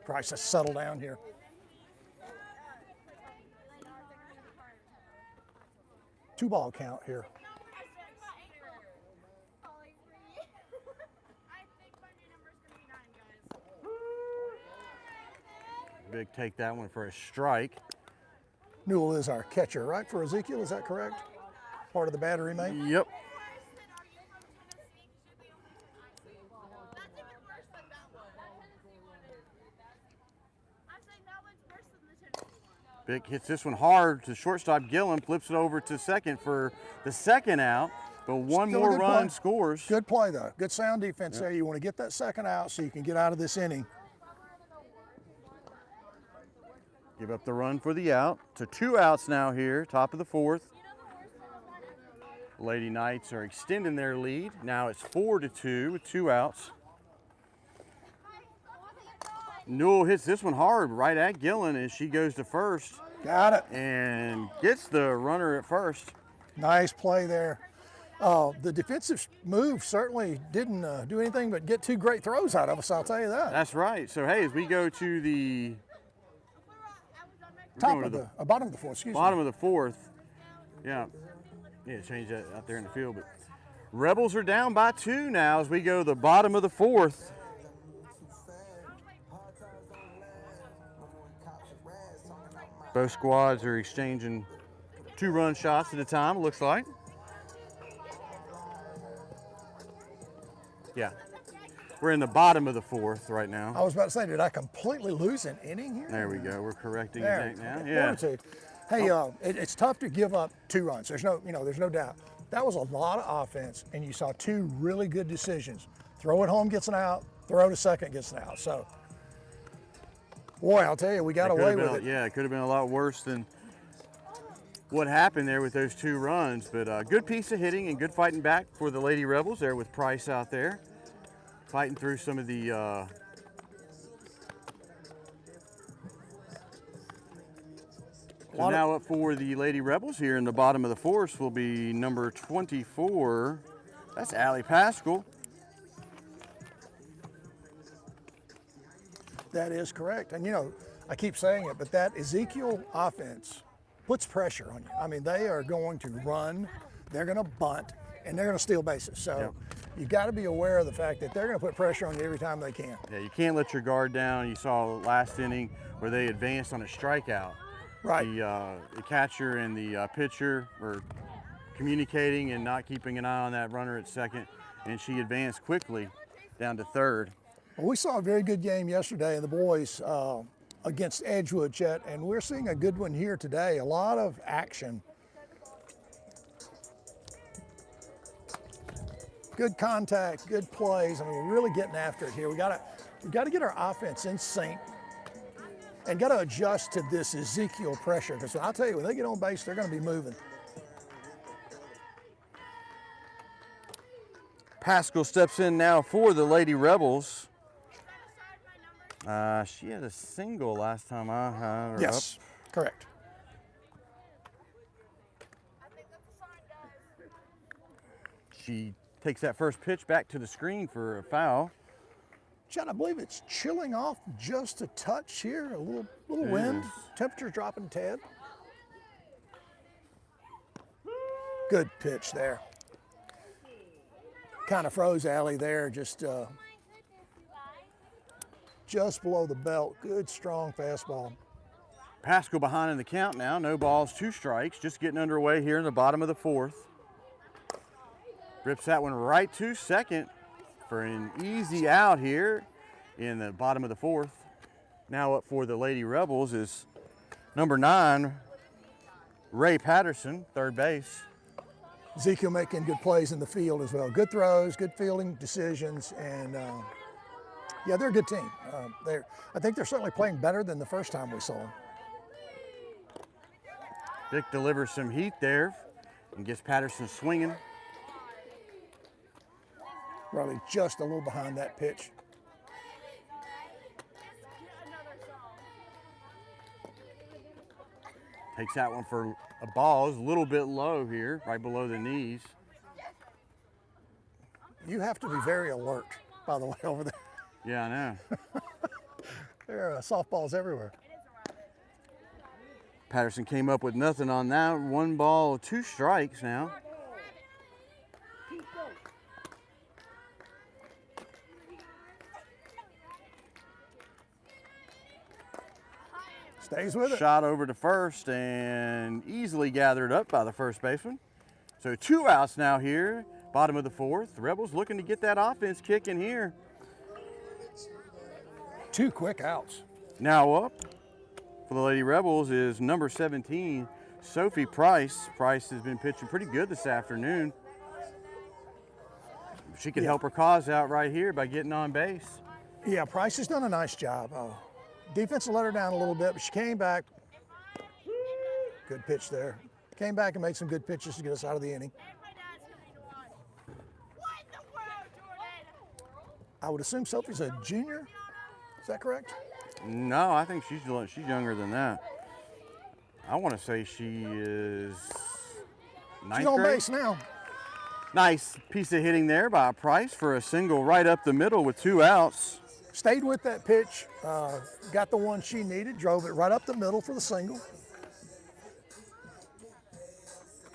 Price has settled down here. Two ball count here. Big take that one for a strike. Newell is our catcher, right, for Ezekiel, is that correct? Part of the battery, mate? Yep. Vick hits this one hard to shortstop. Gillen flips it over to second for the second out, but one Still a more good run play. scores. Good play, though. Good sound defense there. You want to get that second out so you can get out of this inning. Give up the run for the out. So 2 outs now here, top of the fourth. Lady Knights are extending their lead. Now it's 4-2 with 2 outs. Newell hits this one hard right at Gillen as she goes to first. Got it. And gets the runner at first. Nice play there. The defensive move certainly didn't do anything but get 2 great throws out of us, I'll tell you that. That's right. So, hey, as we go to the Bottom of the fourth, excuse me. bottom of the fourth, yeah, change that out there in the field. But Rebels are down by 2 now as we go to the bottom of the fourth. Both squads are exchanging 2-run shots at a time, it looks like. Yeah. We're in the bottom of the fourth right now. I was about to say, did I completely lose an inning here? There we go. We're correcting There. it now. Okay, Yeah. 4-2. Hey, it's tough to give up 2 runs. There's no doubt. That was a lot of offense, and you saw 2 really good decisions. Throw it home gets an out. Throw to second gets an out. So, boy, I'll tell you, we got away with it. Yeah, it could have been a lot worse than what happened there with those 2 runs. But a good piece of hitting and good fighting back for the Lady Rebels there with Price out there. Fighting through some of the so now up for the Lady Rebels here in the bottom of the fourth will be number 24. That's Allie Pascal. That is correct. And, I keep saying it, but that Ezekiel offense puts pressure on you. I mean, they are going to run, they're going to bunt, and they're going to steal bases. So you got to be aware of the fact that they're going to put pressure on you every time they can. Yeah, you can't let your guard down. You saw last inning where they advanced on a strikeout. Right. The catcher and the pitcher were communicating and not keeping an eye on that runner at second, and she advanced quickly down to third. Well, we saw a very good game yesterday in the boys against Edgewood, Chet, and we're seeing a good one here today. A lot of action. Good contact, good plays. I mean, we're really getting after it here. We got to get our offense in sync and got to adjust to this Ezekiel pressure, because I'll tell you, when they get on base, they're going to be moving. Pascal steps in now for the Lady Rebels. She had a single last time I had her Yes, correct. She takes that first pitch back to the screen for a foul. Chad, I believe it's chilling off just a touch here, a little wind. Temperature dropping a tad. Good pitch there. kind of froze Allie there, just below the belt. Good, strong fastball. Pascal behind in the count now. No balls, 2 strikes. Just getting underway here in the bottom of the 4th. Rips that one right to second for an easy out here in the bottom of the 4th. Now up for the Lady Rebels is number 9, Ray Patterson, third base. Ezekiel making good plays in the field as well. Good throws, good fielding decisions, and yeah, they're a good team. I think they're certainly playing better than the first time we saw them. Vic delivers some heat there and gets Patterson swinging. Probably just a little behind that pitch. Takes that one for a ball. It's a little bit low here, right below the knees. You have to be very alert, by the way, over there. Yeah, I know. There are softballs everywhere. Patterson came up with nothing on that. 1 ball, 2 strikes now. Stays with it. Shot over to first and easily gathered up by the first baseman. So 2 outs now here, bottom of the 4th. The Rebels looking to get that offense kicking here. 2 quick outs. Now up for the Lady Rebels is number 17, Sophie Price. Price has been pitching pretty good this afternoon. She could help her cause out right here by getting on base. Yeah, Price has done a nice job. Defense let her down a little bit, but she came back. Good pitch there. Came back and made some good pitches to get us out of the inning. I would assume Sophie's a junior. Is that correct? No, I think she's younger than that. I want to say she is 9th She's on grade. base now. Nice piece of hitting there by Price for a single right up the middle with 2 outs. Stayed with that pitch, got the one she needed, drove it right up the middle for the single.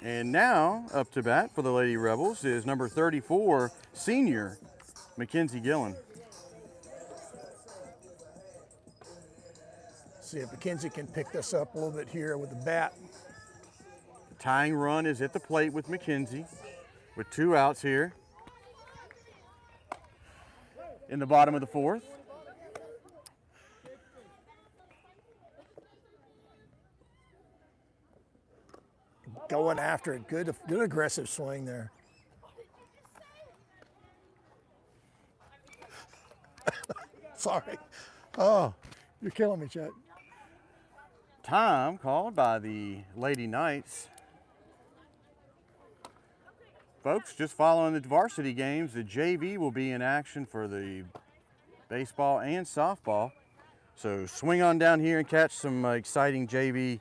And now up to bat for the Lady Rebels is number 34, senior Mackenzie Gillen. See if McKenzie can pick this up a little bit here with the bat. The tying run is at the plate with Mackenzie with 2 outs here in the bottom of the 4th. Going after it, good aggressive swing there. Sorry. Oh, you're killing me, Chet. Time called by the Lady Knights. Folks, just following the varsity games, the JV will be in action for the baseball and softball. So swing on down here and catch some exciting JV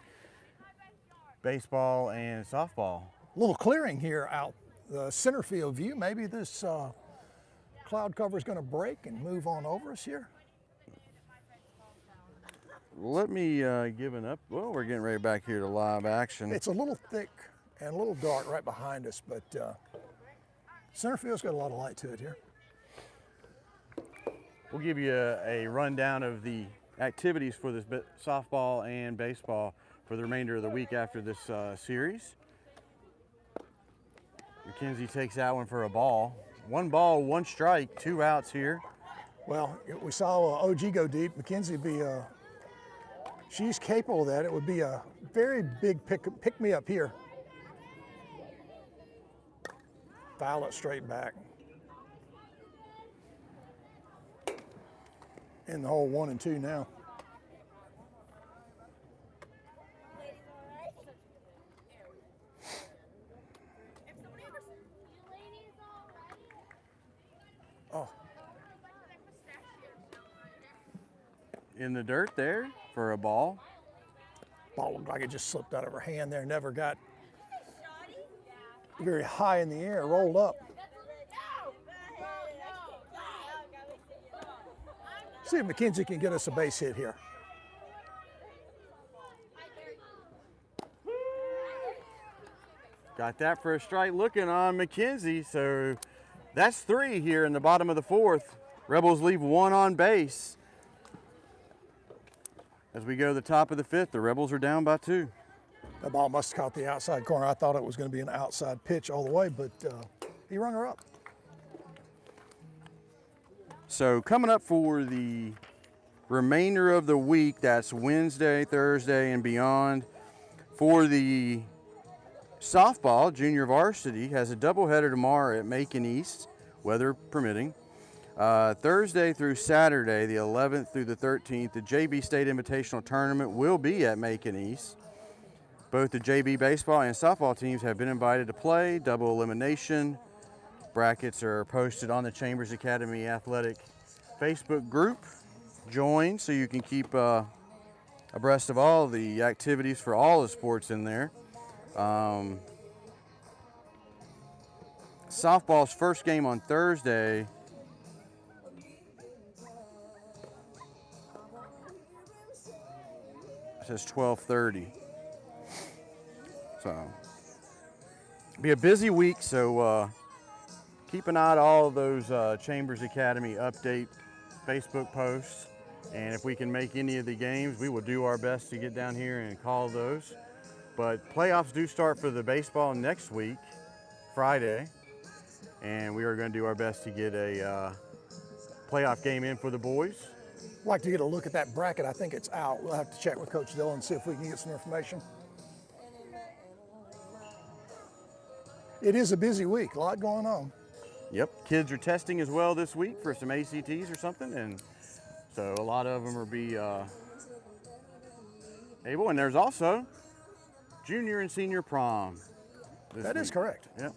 baseball and softball. A little clearing here out the center field view. Maybe this cloud cover is going to break and move on over us here. Let me give an up. Well, we're getting ready back here to live action. It's a little thick and a little dark right behind us, but center field's got a lot of light to it here. We'll give you a rundown of the activities for this softball and baseball for the remainder of the week after this series. Mackenzie takes that one for a ball. 1 ball, 1 strike, 2 outs here. Well, we saw OG go deep. Mackenzie be she's capable of that. It would be a very big pick me up here. Foul it straight back. In the hole 1 and 2 now. Oh. In the dirt there for a ball. Ball looked like it just slipped out of her hand there. Never got very high in the air, rolled up. See if McKenzie can get us a base hit here. Got that for a strike looking on McKenzie. So That's 3 here in the bottom of the 4th. Rebels leave 1 on base. As we go to the top of the 5th, the Rebels are down by 2. The ball must have caught the outside corner. I thought it was going to be an outside pitch all the way, but he rung her up. So coming up for the remainder of the week, that's Wednesday, Thursday, and beyond. For the softball, junior varsity has a doubleheader tomorrow at Macon East, weather permitting. Thursday through Saturday, the 11th through the 13th, the JV State Invitational Tournament will be at Macon East. Both the JV baseball and softball teams have been invited to play, double elimination. Brackets are posted on the Chambers Academy Athletic Facebook group. Join so you can keep abreast of all the activities for all the sports in there. Softball's first game on Thursday says 12:30. So be a busy week, so keep an eye on all of those Chambers Academy update Facebook posts, and if we can make any of the games, we will do our best to get down here and call those. But playoffs do start for the baseball next week, Friday, and we are going to do our best to get a playoff game in for the boys. I'd like to get a look at that bracket. I think it's out. We'll have to check with Coach Dillon and see if we can get some information. It is a busy week, a lot going on. Yep, kids are testing as well this week for some ACTs or something, and so a lot of them will be able. And there's also junior and senior prom. That is correct. Yep.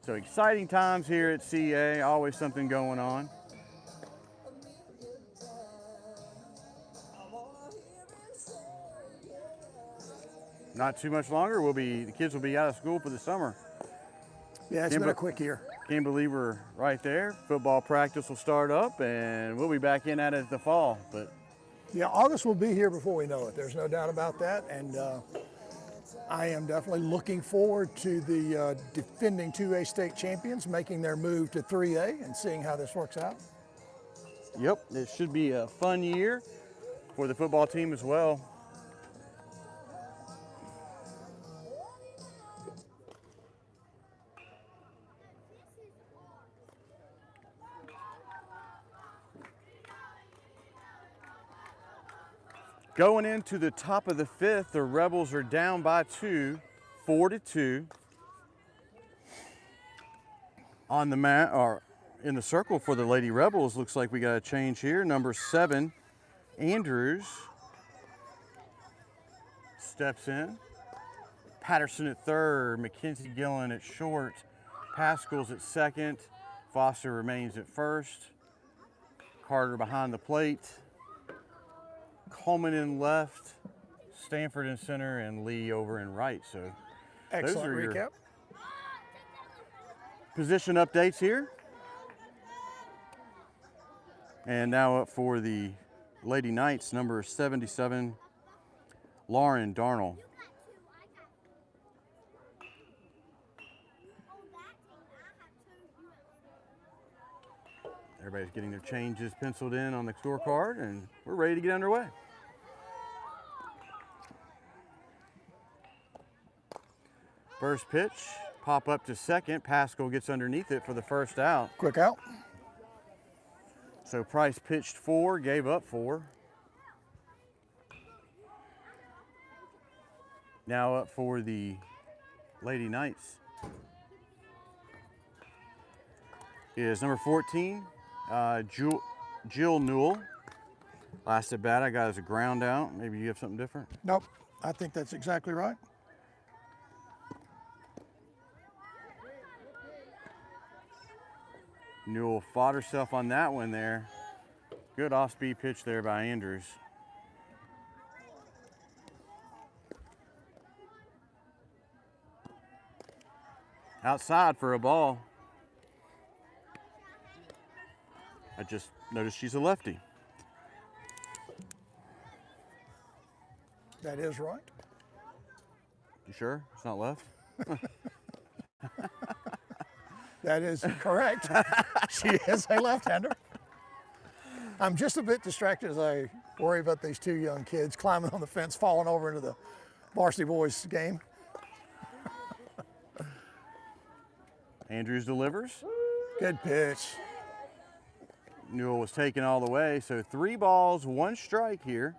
So exciting times here at CA, always something going on. Not too much longer, the kids will be out of school for the summer. Yeah, it's been a quick year. Can't believe we're right there. Football practice will start up, and we'll be back in at it the fall. But yeah, August will be here before we know it. There's no doubt about that. And I am definitely looking forward to the defending 2A state champions making their move to 3A and seeing how this works out. Yep, it should be a fun year for the football team as well. Going into the top of the 5th, the Rebels are down by 2, 4-2. On the mat, or in the circle for the Lady Rebels, looks like we got a change here. Number 7, Andrews steps in. Patterson at 3rd, Mackenzie Gillen at short, Pascal's at 2nd, Foster remains at 1st, Carter behind the plate. Coleman in left, Stanford in center, and Lee over in right. So Excellent those are recap. your position updates here. And now up for the Lady Knights, number 77, Lauren Darnell. Everybody's getting their changes penciled in on the scorecard, and we're ready to get underway. First pitch, pop up to second. Pascal gets underneath it for the first out. Quick out. So Price pitched 4, gave up 4. Now up for the Lady Knights is number 14, Jill Newell. Last at bat I got as a ground out. Maybe you have something different? Nope, I think that's exactly right. Newell fought herself on that one there. Good off-speed pitch there by Andrews. Outside for a ball. I just noticed she's a lefty. That is right. You sure it's not left? That is correct. She is a left-hander. I'm just a bit distracted as I worry about these two young kids climbing on the fence, falling over into the varsity boys game. Andrews delivers. Good pitch. Newell was taken all the way, so 3 balls, 1 strike here.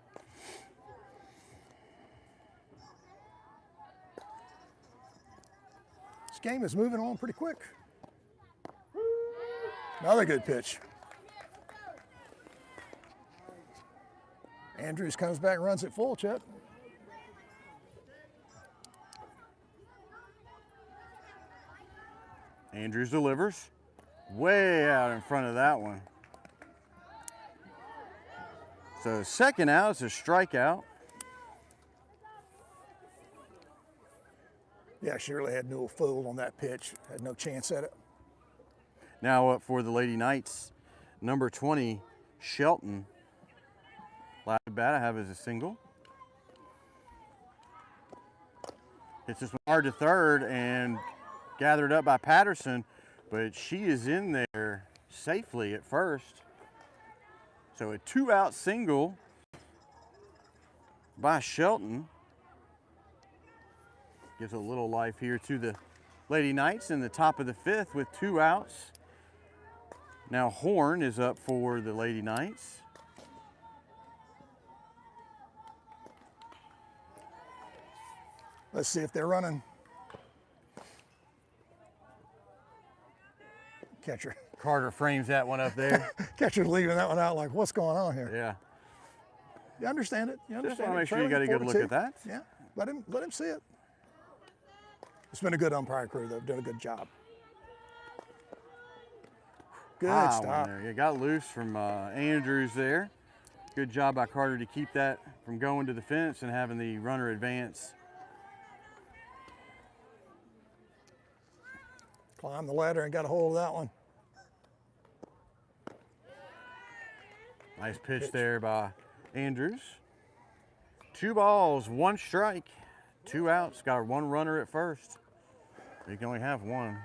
This game is moving on pretty quick. Another good pitch. Andrews comes back and runs it full, Chet. Andrews delivers. Way out in front of that one. So second out, it's a strikeout. Yeah, she really had Newell fooled on that pitch. Had no chance at it. Now up for the Lady Knights, number 20, Shelton. Last bat I have is a single. Hits this one hard to third and gathered up by Patterson, but she is in there safely at first. So a 2-out single by Shelton. Gives a little life here to the Lady Knights in the top of the 5th with 2 outs. Now Horn is up for the Lady Knights. Let's see if they're running. Catcher. Carter frames that one up there. Catcher's leaving that one out like, what's going on here? Yeah. You understand it? You Just understand want to it? make sure you got a good look 42. at that. Yeah, let him see it. It's been a good umpire crew, though. Done a good job. Good High one stop. there. You got loose from Andrews there. Good job by Carter to keep that from going to the fence and having the runner advance. Climbed the ladder and got a hold of that one. Nice pitch there by Andrews. 2 balls, 1 strike, 2 outs. Got 1 runner at first. You can only have 1.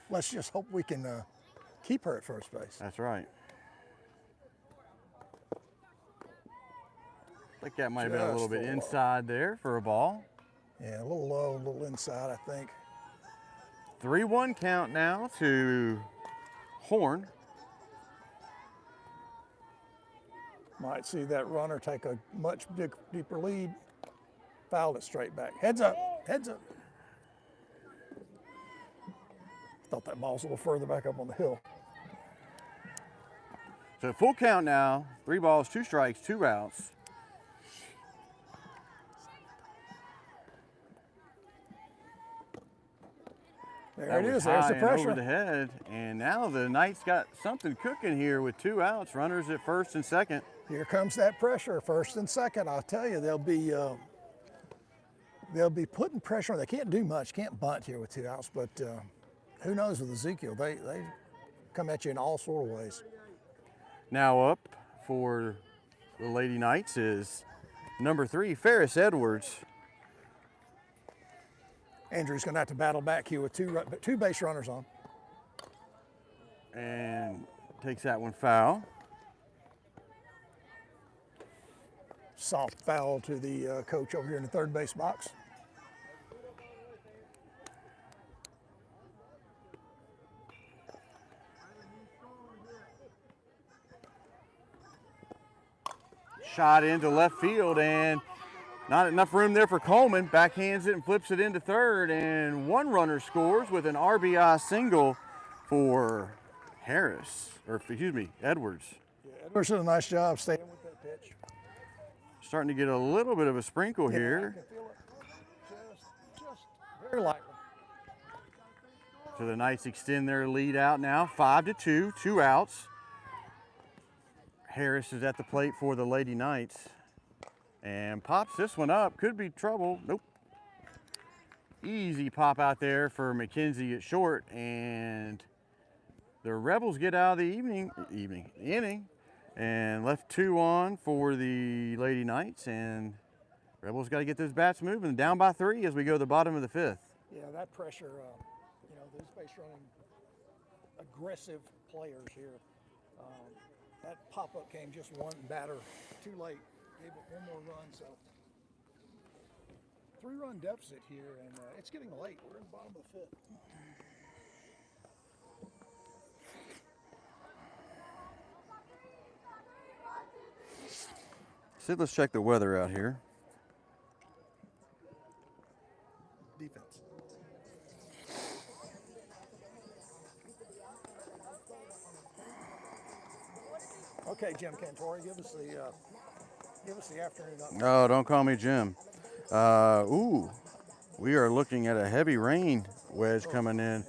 Let's just hope we can keep her at first base. That's right. I think that might have been a little bit inside there for a ball. Yeah, a little low, a little inside, I think. 3-1 count now to Horn. Might see that runner take a much deeper lead. Fouled it straight back. Heads up, heads up. Thought that ball's a little further back up on the hill. So full count now, 3 balls, 2 strikes, 2 outs. There That it was is, there's high the and over pressure. the head, and now the Knights got something cooking here with 2 outs, runners at first and second. Here comes that pressure, first and second. I'll tell you, they'll be putting pressure on. They can't do much, can't bunt here with 2 outs, but who knows with Ezekiel? They come at you in all sort of ways. Now up for the Lady Knights is number 3, Ferris Edwards. Andrew's going to have to battle back here with 2 base runners on. And takes that one foul. Soft foul to the coach over here in the third base box. Shot into left field and not enough room there for Coleman. Backhands it and flips it into third, and 1 runner scores with an RBI single for Edwards. Yeah, Edwards did a nice job staying with that pitch. Starting to get a little bit of a sprinkle Yeah, I here. can feel it. Just very lightly. So the Knights extend their lead out now, 5-2, 2 outs. Harris is at the plate for the Lady Knights and pops this one up. Could be trouble. Nope. Easy pop out there for McKenzie at short, and the Rebels get out of the inning and left 2 on for the Lady Knights, and Rebels got to get those bats moving. Down by 3 as we go to the bottom of the 5th. Yeah, that pressure, you know, those base running aggressive players here. That pop-up came just one batter too late. Gave it one more run, so 3-run deficit here, and it's getting late. We're in the bottom of the fifth. So let's check the weather out here. Defense. Okay, Jim Cantori, give us the afternoon update. Oh, don't call me Jim. We are looking at a heavy rain wedge coming in.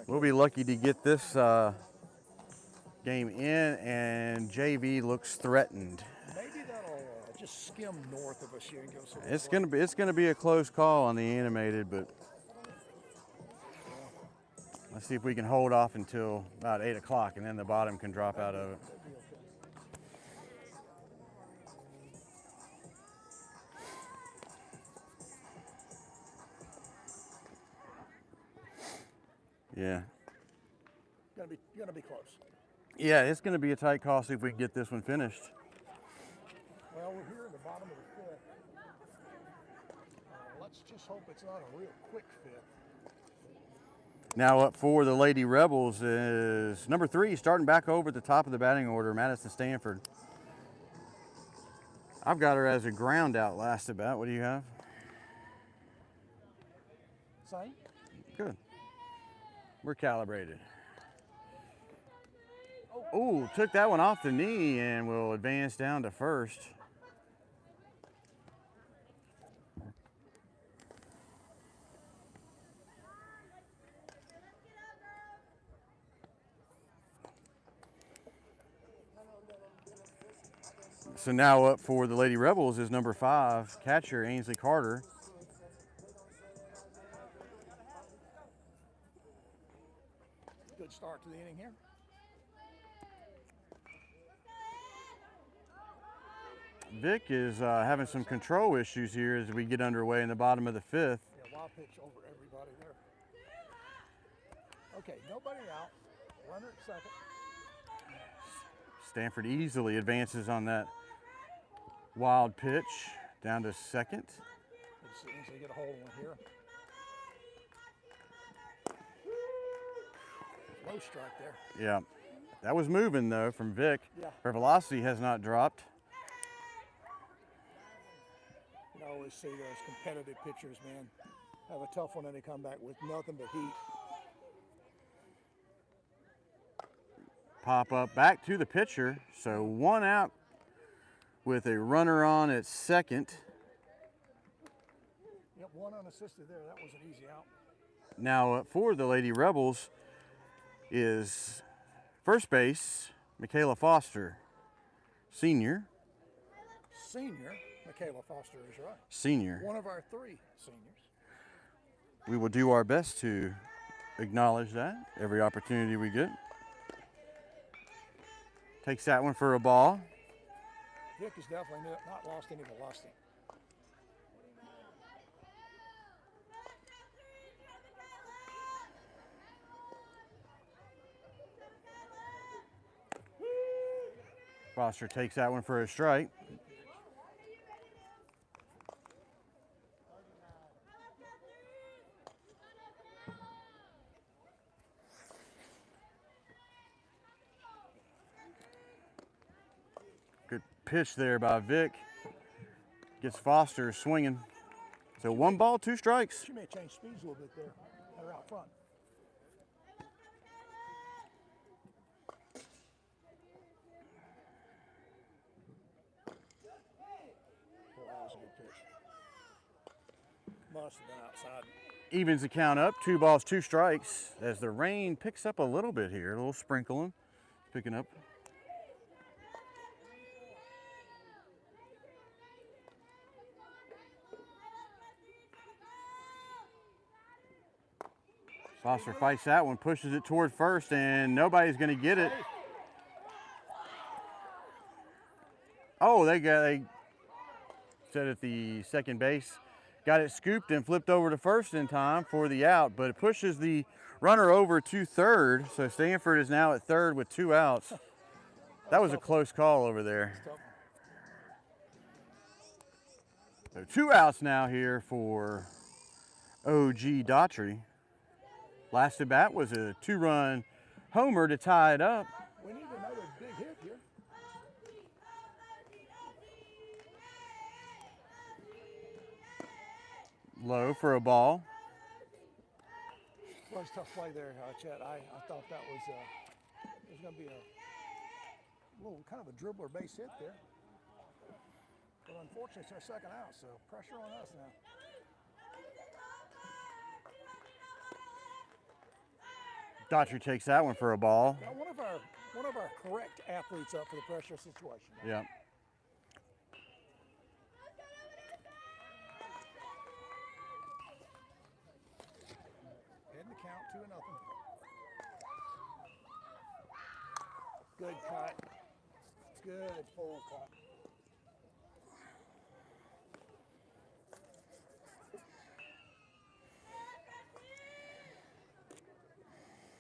We'll be lucky to get this game in, and JV looks threatened. Maybe that'll just skim north of us here and give us a It's gonna be a close call on the animated, but let's see if we can hold off until about 8 o'clock, and then the bottom can drop out of it. Yeah. Gonna be close. Yeah, it's gonna be a tight call. See if we can get this one finished. Well, we're here in the bottom of the fifth. Let's just hope it's not a real quick fifth. Now up for the Lady Rebels is number 3, starting back over at the top of the batting order, Madison Stanford. I've got her as a ground out last at bat. What do you have? Same? Good. We're calibrated. Oh, took that one off the knee and will advance down to first. So now up for the Lady Rebels is number 5, catcher Ainsley Carter. Good start to the inning here. Vic is having some control issues here as we get underway in the bottom of the 5th. Yeah, wild pitch over everybody there. Okay, nobody out. Runner at second. Stanford easily advances on that wild pitch down to second. Let's easily get a hold of one here. No strike there. Yeah, that was moving though from Vic. Yeah. Her velocity has not dropped. You know, always see those competitive pitchers, man, have a tough one and they come back with nothing but heat. Pop up back to the pitcher. So 1 out with a runner on at second. Yep, 1 unassisted there. That was an easy out. Now up for the Lady Rebels is first base, Michaela Foster, senior. Senior, Michaela Foster is right. Senior. One of our 3 seniors. We will do our best to acknowledge that every opportunity we get. Takes that one for a ball. Vic has definitely not lost any velocity. Foster takes that one for a strike. Good pitch there by Vic. Gets Foster swinging. So 1 ball, 2 strikes. She may have changed speeds a little bit there. They're out front. Boy, that was a good pitch. Must have been outside. Evens the count up, 2 balls, 2 strikes, as the rain picks up a little bit here, a little sprinkling, picking up. Foster fights that one, pushes it toward first, and nobody's going to get it. Oh, they said at the second base got it scooped and flipped over to first in time for the out, but it pushes the runner over to third. So Stanford is now at third with 2 outs. That was a close call over there. So 2 outs now here for OG Daughtry. Last at bat was a 2-run homer to tie it up. We need another big hit here. Low for a ball. Well, it's a tough play there, Chet. I thought that was going to be a little kind of a dribbler base hit there. But unfortunately, it's our second out, so pressure on us now. Daughtry takes that one for a ball. Now, one of our correct athletes up for the pressure situation. Yeah. Heading the count 2-0. Good cut. Good full cut.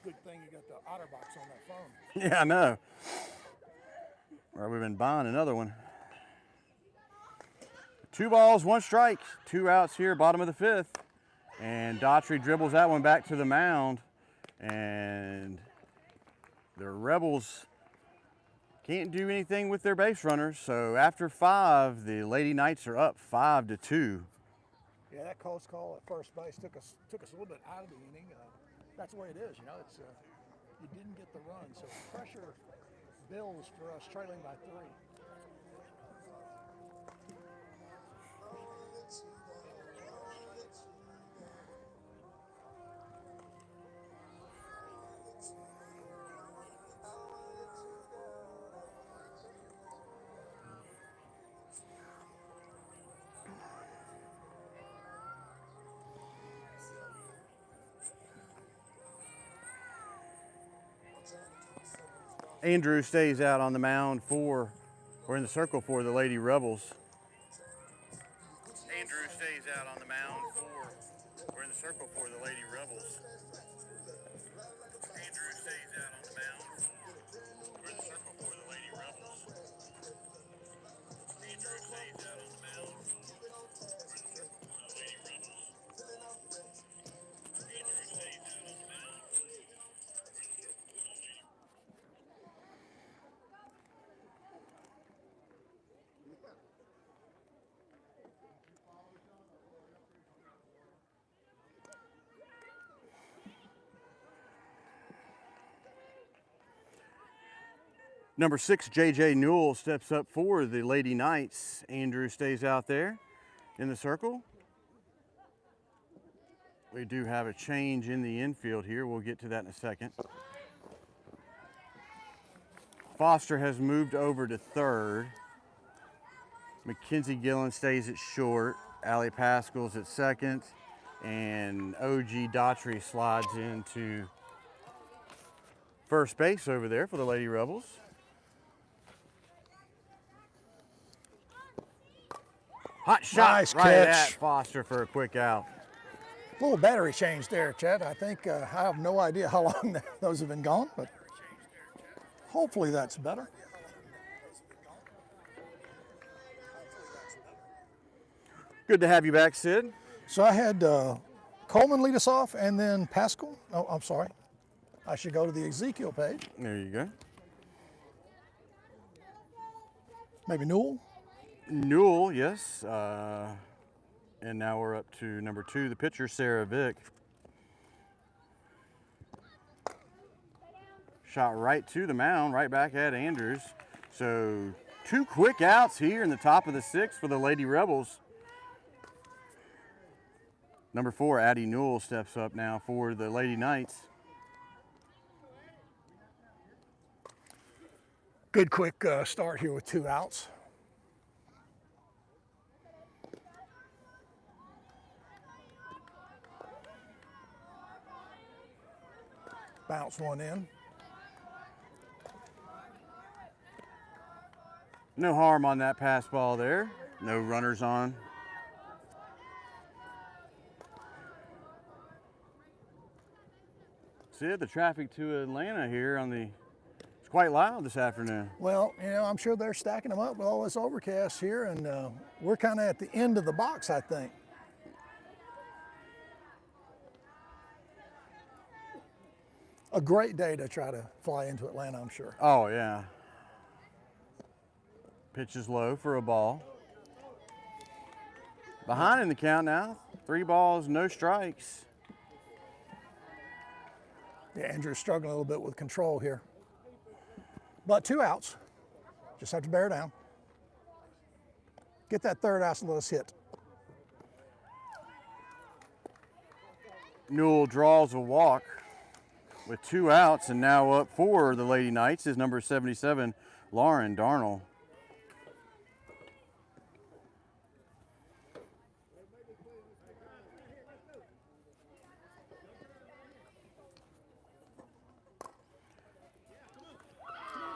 Good thing you got the OtterBox on that phone. Yeah, I know. Or we've been buying another one. 2 balls, 1 strike. 2 outs here, bottom of the 5th. And Daughtry dribbles that one back to the mound. And the Rebels can't do anything with their base runners. So after 5, the Lady Knights are up 5-2. Yeah, that close call at first base took us a little bit out of the inning. That's the way it is, you know. It's you didn't get the run, so pressure builds for us, trailing by 3. Andrew stays out on the mound or in the circle for the Lady Rebels. Andrew stays out on the mound or in the circle for the Lady Rebels. Andrew stays out on the mound or in the circle for the Lady Rebels. Andrew stays out on the mound or in the circle for the Lady Rebels. Andrew stays out on the mound. Number 6, J.J. Newell steps up for the Lady Knights. Andrew stays out there in the circle. We do have a change in the infield here. We'll get to that in a second. Foster has moved over to third. Mackenzie Gillen stays at short. Allie Pascal's at second. And OG Daughtry slides into first base over there for the Lady Rebels. Hot shot Nice right at catch. Foster for a quick out. Little battery change there, Chad. I think I have no idea how long those have been gone, but hopefully that's better. Good to have you back, Sid. So I had Coleman lead us off, and then Pascal. Oh, I'm sorry. I should go to the Ezekiel page. There you go. Maybe Newell. Newell, yes. And now we're up to number 2, the pitcher, Sarah Vick. Shot right to the mound, right back at Andrews. So 2 quick outs here in the top of the 6th for the Lady Rebels. Number 4, Addie Newell steps up now for the Lady Knights. Good quick start here with 2 outs. Bounce one in. No harm on that pass ball there. No runners on. Sid, the traffic to Atlanta here it's quite loud this afternoon. Well, you know, I'm sure they're stacking them up with all this overcast here, and we're kind of at the end of the box, I think. A great day to try to fly into Atlanta, I'm sure. Oh, yeah. Pitch is low for a ball. Behind in the count now. 3 balls, no strikes. Yeah, Andrew's struggling a little bit with control here. But 2 outs. Just have to bear down. Get that 3rd out and let us hit. Newell draws a walk with 2 outs, and now up for the Lady Knights is number 77, Lauren Darnell.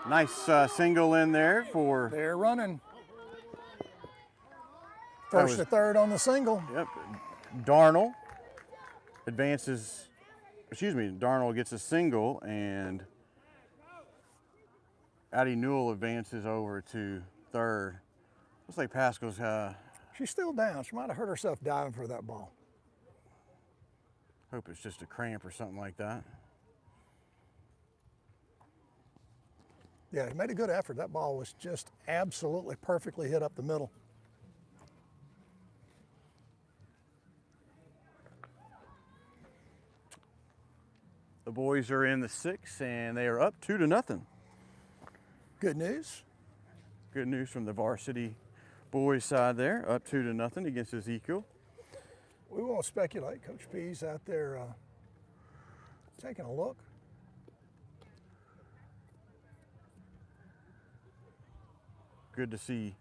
Nice single in there for... They're running. First to third on the single. Yep. Darnell advances, Darnell gets a single, and Addie Newell advances over to third. Looks like Pascal's... She's still down. She might have hurt herself diving for that ball. Hope it's just a cramp or something like that. Yeah, he made a good effort. That ball was just absolutely perfectly hit up the middle. The boys are in the 6th, and they are up 2-0. Good news. Good news from the varsity boys side there, up 2-0 against Ezekiel. We won't speculate. Coach P's out there taking a look. Good to see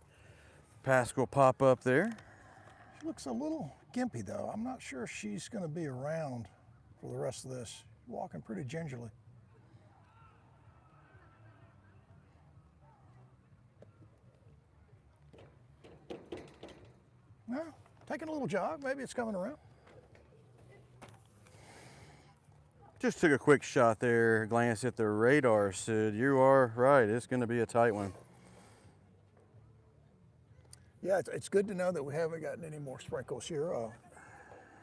Pascal pop up there. She looks a little gimpy, though. I'm not sure she's going to be around for the rest of this. Walking pretty gingerly. Well, taking a little jog. Maybe it's coming around. Just took a quick shot there, glance at the radar, Sid. You are right. It's going to be a tight one. Yeah, it's good to know that we haven't gotten any more sprinkles here.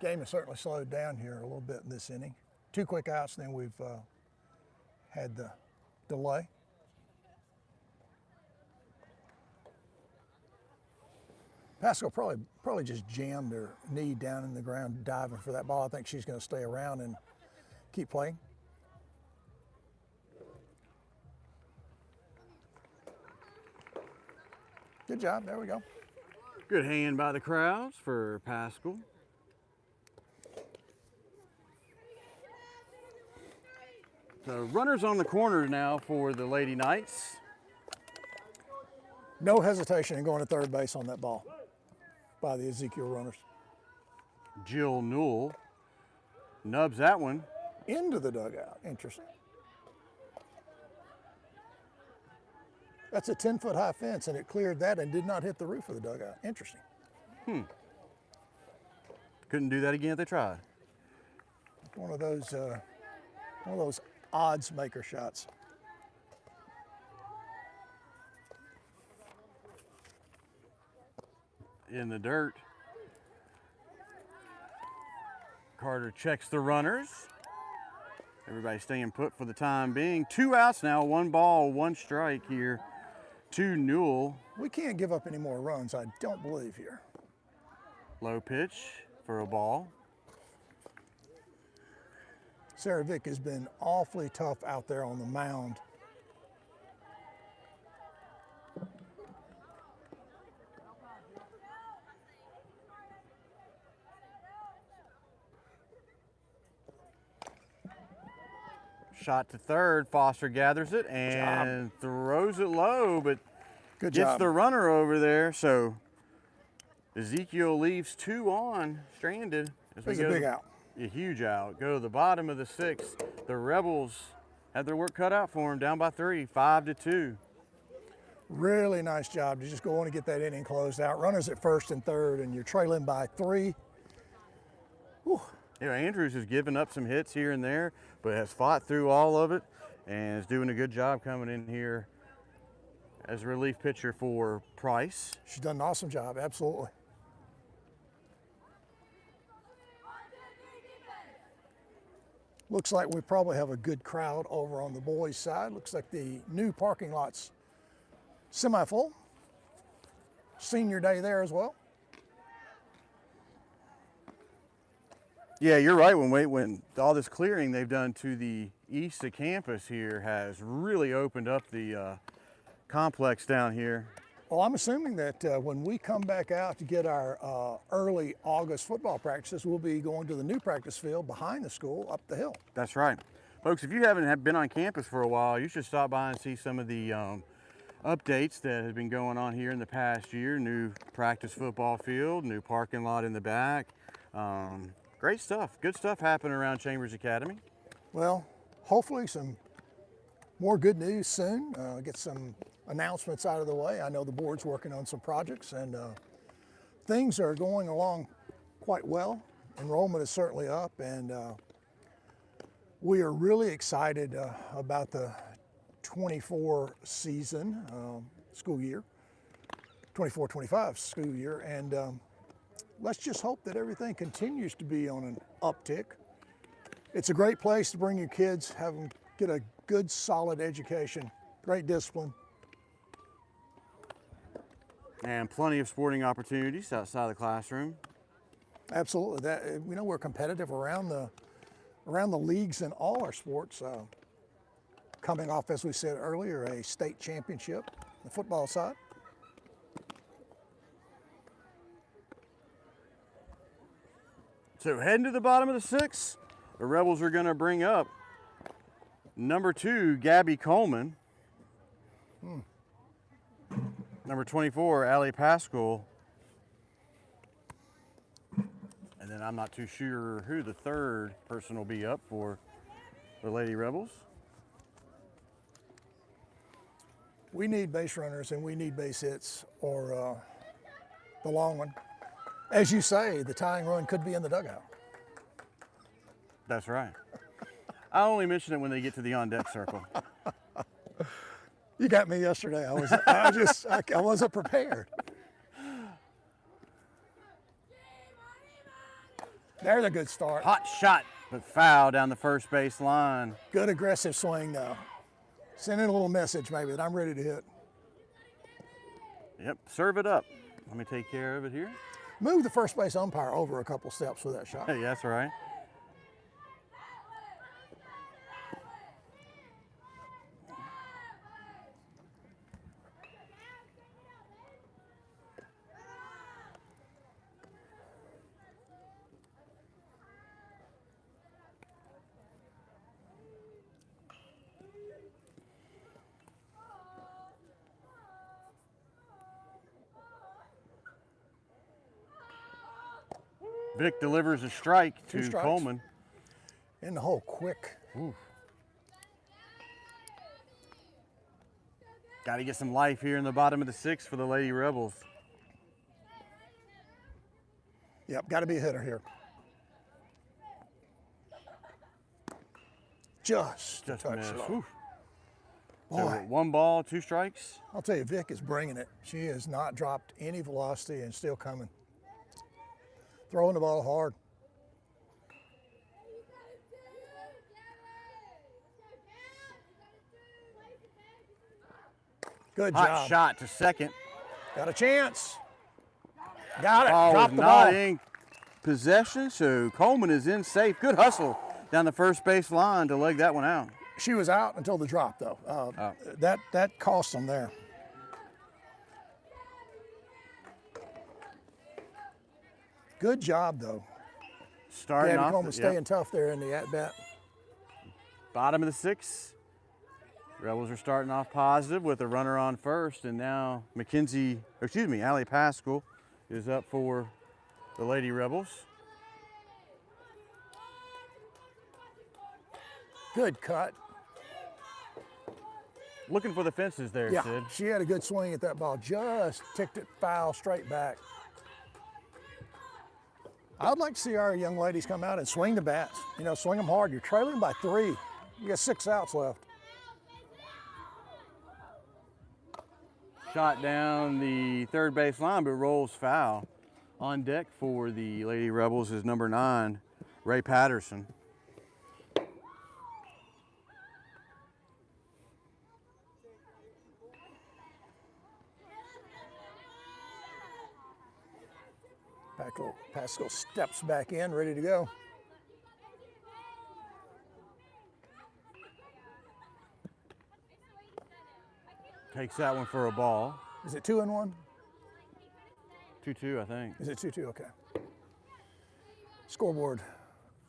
Game has certainly slowed down here a little bit in this inning. 2 quick outs, then we've had the delay. Pascal probably just jammed her knee down in the ground diving for that ball. I think she's going to stay around and keep playing. Good job. There we go. Good hand by the crowds for Pascal. So runners on the corner now for the Lady Knights. No hesitation in going to third base on that ball by the Ezekiel runners. Jill Newell nubs that one. Into the dugout. Interesting. That's a 10-foot high fence, and it cleared that and did not hit the roof of the dugout. Interesting. Couldn't do that again if they tried. One of those odds maker shots. In the dirt. Carter checks the runners. Everybody staying put for the time being. 2 outs now, 1 ball, 1 strike here to Newell. We can't give up any more runs, I don't believe here. Low pitch for a ball. Sarah Vick has been awfully tough out there on the mound. Shot to third, Foster gathers it and throws it low, but Good gets job. the runner over there. So Ezekiel leaves 2 on, stranded. As It's a big out. A huge out. Go to the bottom of the 6th. The Rebels had their work cut out for them, down by 3, 5-2. Really nice job to just go on and get that inning closed out. Runners at first and third, and you're trailing by 3. Whew. You know, Andrews has given up some hits here and there, but has fought through all of it and is doing a good job coming in here as a relief pitcher for Price. She's done an awesome job, absolutely. Looks like we probably have a good crowd over on the boys' side. Looks like the new parking lot's semi-full. Senior day there as well. Yeah, you're right. When all this clearing they've done to the east of campus here has really opened up the complex down here. Well, I'm assuming that when we come back out to get our early August football practices, we'll be going to the new practice field behind the school up the hill. That's right. Folks, if you haven't been on campus for a while, you should stop by and see some of the updates that have been going on here in the past year. New practice football field, new parking lot in the back. Great stuff. Good stuff happening around Chambers Academy. Well, hopefully some more good news soon. Get some announcements out of the way. I know the board's working on some projects, and things are going along quite well. Enrollment is certainly up, and we are really excited about the 24 season school year, 24-25 school year, and let's just hope that everything continues to be on an uptick. It's a great place to bring your kids, have them get a good, solid education, great discipline. And plenty of sporting opportunities outside the classroom. Absolutely. That, we know we're competitive around the leagues in all our sports. Coming off, as we said earlier, a state championship, the football side. So heading to the bottom of the sixth, the Rebels are going to bring up number 2, Gabby Coleman. Number 24, Allie Pascal. And then I'm not too sure who the third person will be up for the Lady Rebels. We need base runners and we need base hits, or the long one. As you say, the tying run could be in the dugout. That's right. I only mention it when they get to the on-deck circle. You got me yesterday. I wasn't prepared. There's a good start. Hot shot, but foul down the first base line. Good aggressive swing though. Sending a little message maybe that I'm ready to hit. Yep, serve it up. Let me take care of it here. Move the first base umpire over a couple steps with that shot. Hey, that's right. Vic delivers a strike to Coleman. In the hole quick. Got to get some life here in the bottom of the sixth for the Lady Rebels. Yep, got to be a hitter here. Just a touch missed. low. So Boy, 1 ball, 2 strikes. I'll tell you, Vic is bringing it. She has not dropped any velocity and still coming. Throwing the ball hard. Good Hot job. shot to second. Got a chance. Got it. Ball Dropped was the not ball. in possession, so Coleman is in safe. Good hustle down the first base line to leg that one out. She was out until the drop, though. That cost them there. Good job, though. Starting Gabby off, Coleman staying tough there in the at-bat. bottom of the sixth. Rebels are starting off positive with a runner on first, and now Allie Pascal is up for the Lady Rebels. Good cut. Looking for the fences there, Yeah, Sid. she had a good swing at that ball. Just ticked it foul straight back. I'd like to see our young ladies come out and swing the bats. You know, swing them hard. You're trailing by 3. You got 6 outs left. Shot down the third base line, but rolls foul. On deck for the Lady Rebels is number 9, Ray Patterson. Pascal steps back in, ready to go. Takes that one for a ball. Is it 2-1? 2-2, I think. Is it 2-2? Okay. Scoreboard.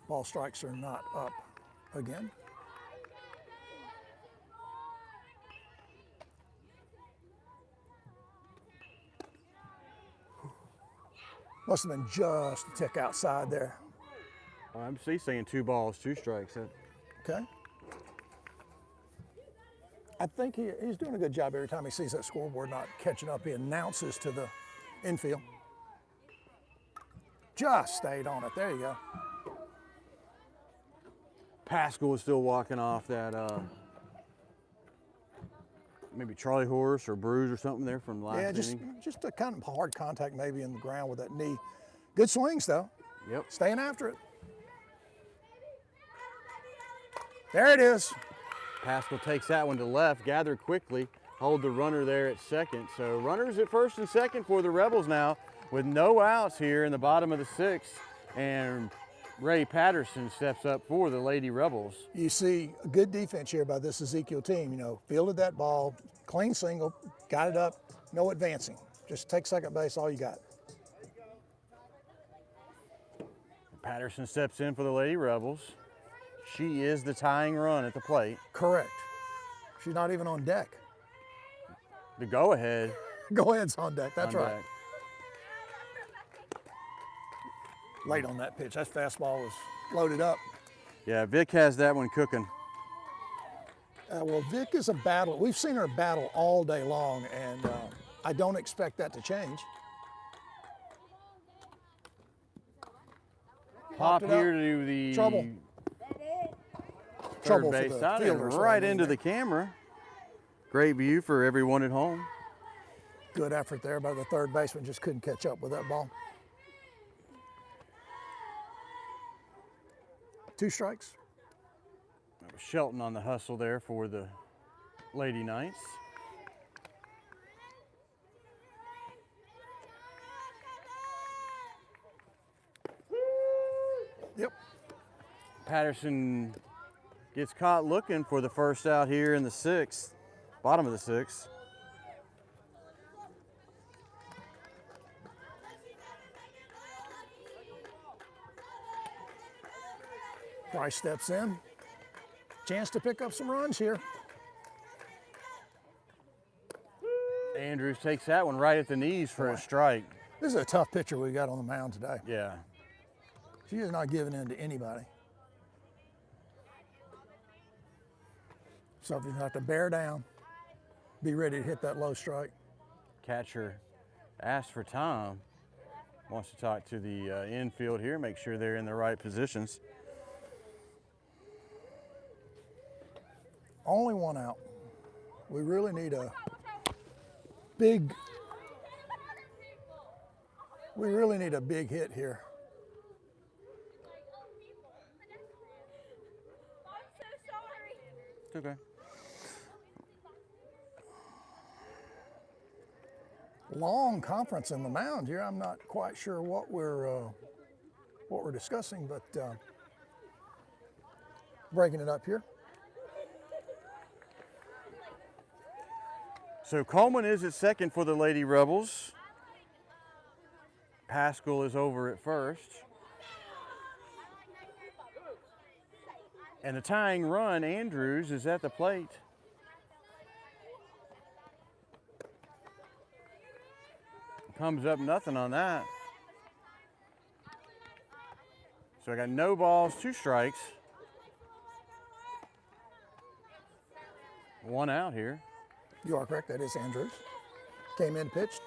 Ball strikes are not up again. Must have been just a tick outside there. I'm saying 2 balls, 2 strikes. Okay. I think he's doing a good job every time he sees that scoreboard not catching up. He announces to the infield. Just stayed on it. There you go. Pascal is still walking off that maybe Charlie horse or bruise or something there from last inning. Just a kind of hard contact maybe in the ground with that knee. Good swings though. Yep. Staying after it. There it is. Pascal takes that one to left, gathered quickly, hold the runner there at second. So runners at first and second for the Rebels now with no outs here in the bottom of the 6th. And Ray Patterson steps up for the Lady Rebels. You see a good defense here by this Ezekiel team. You know, fielded that ball, clean single, got it up, no advancing. Just take second base, all you got. Patterson steps in for the Lady Rebels. She is the tying run at the plate. Correct. She's not even on deck. The go-ahead. Go-ahead's on deck, that's on right. deck. Late on that pitch. That fastball was loaded up. Yeah, Vic has that one cooking. Well, Vic is a battle. We've seen her battle all day long, and I don't expect that to change. Pop it here up. to the Trouble. third Trouble for base the side and fielders right right in into there. the camera. Great view for everyone at home. Good effort there by the third baseman. Just couldn't catch up with that ball. 2 strikes. Shelton on the hustle there for the Lady Knights. Yep. Patterson gets caught looking for the first out here in the 6th, bottom of the 6th. Price steps in. Chance to pick up some runs here. Andrews takes that one right at the knees for a strike. This is a tough pitcher we got on the mound today. Yeah. She is not giving in to anybody. So if you have to bear down, be ready to hit that low strike. Catcher asks for time. Wants to talk to the infield here, make sure they're in the right positions. Only 1 out. We really need a big, hit here. It's okay. Long conference in the mound here. I'm not quite sure what we're discussing, but breaking it up here. So Coleman is at second for the Lady Rebels. Pascal is over at first. And the tying run, Andrews, is at the plate. Comes up nothing on that. So I got no balls, 2 strikes. 1 out here. You are correct, that is Andrews. Came in, pitched.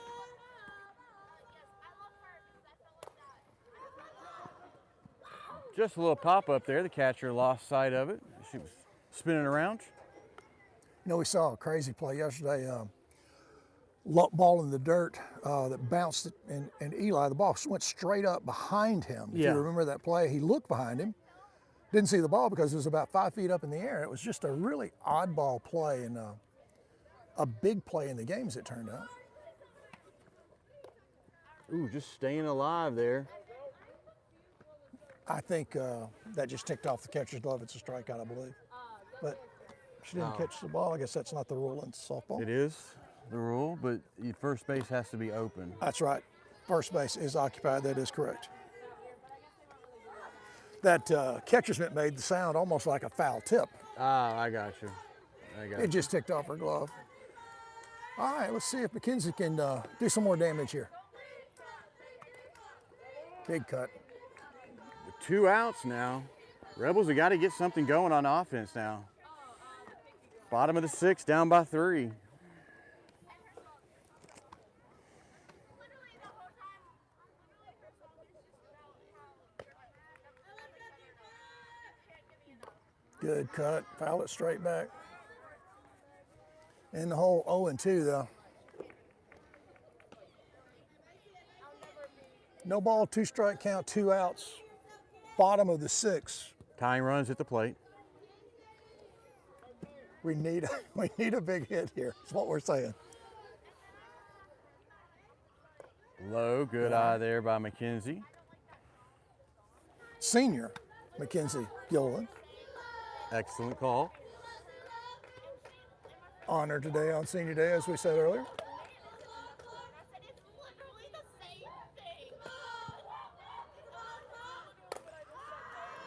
Just a little pop up there. The catcher lost sight of it. She was spinning around. You know, we saw a crazy play yesterday. Ball in the dirt that bounced, and Eli, the ball went straight up behind him. If Yeah. you remember that play, he looked behind him, didn't see the ball because it was about 5 feet up in the air. It was just a really oddball play and a big play in the game, as it turned out. Ooh, just staying alive there. I think that just ticked off the catcher's glove. It's a strikeout, I believe. But she didn't catch the ball. I guess that's not the rule in softball. It is the rule, but your first base has to be open. That's right. First base is occupied. That is correct. That catcher's mitt made the sound almost like a foul tip. Ah, I got you. It just ticked off her glove. All right, let's see if McKenzie can do some more damage here. Big cut. 2 outs now. Rebels have got to get something going on offense now. Bottom of the 6th, down by 3. Good cut. Foul it straight back. In the hole, 0-2 though. No ball, 2 strike count, 2 outs. Bottom of the 6th. Tying runs at the plate. We need a big hit here. That's what we're saying. Low, good eye there by McKenzie. Senior Mackenzie Gilliland. Excellent call. Honored today on Senior Day, as we said earlier.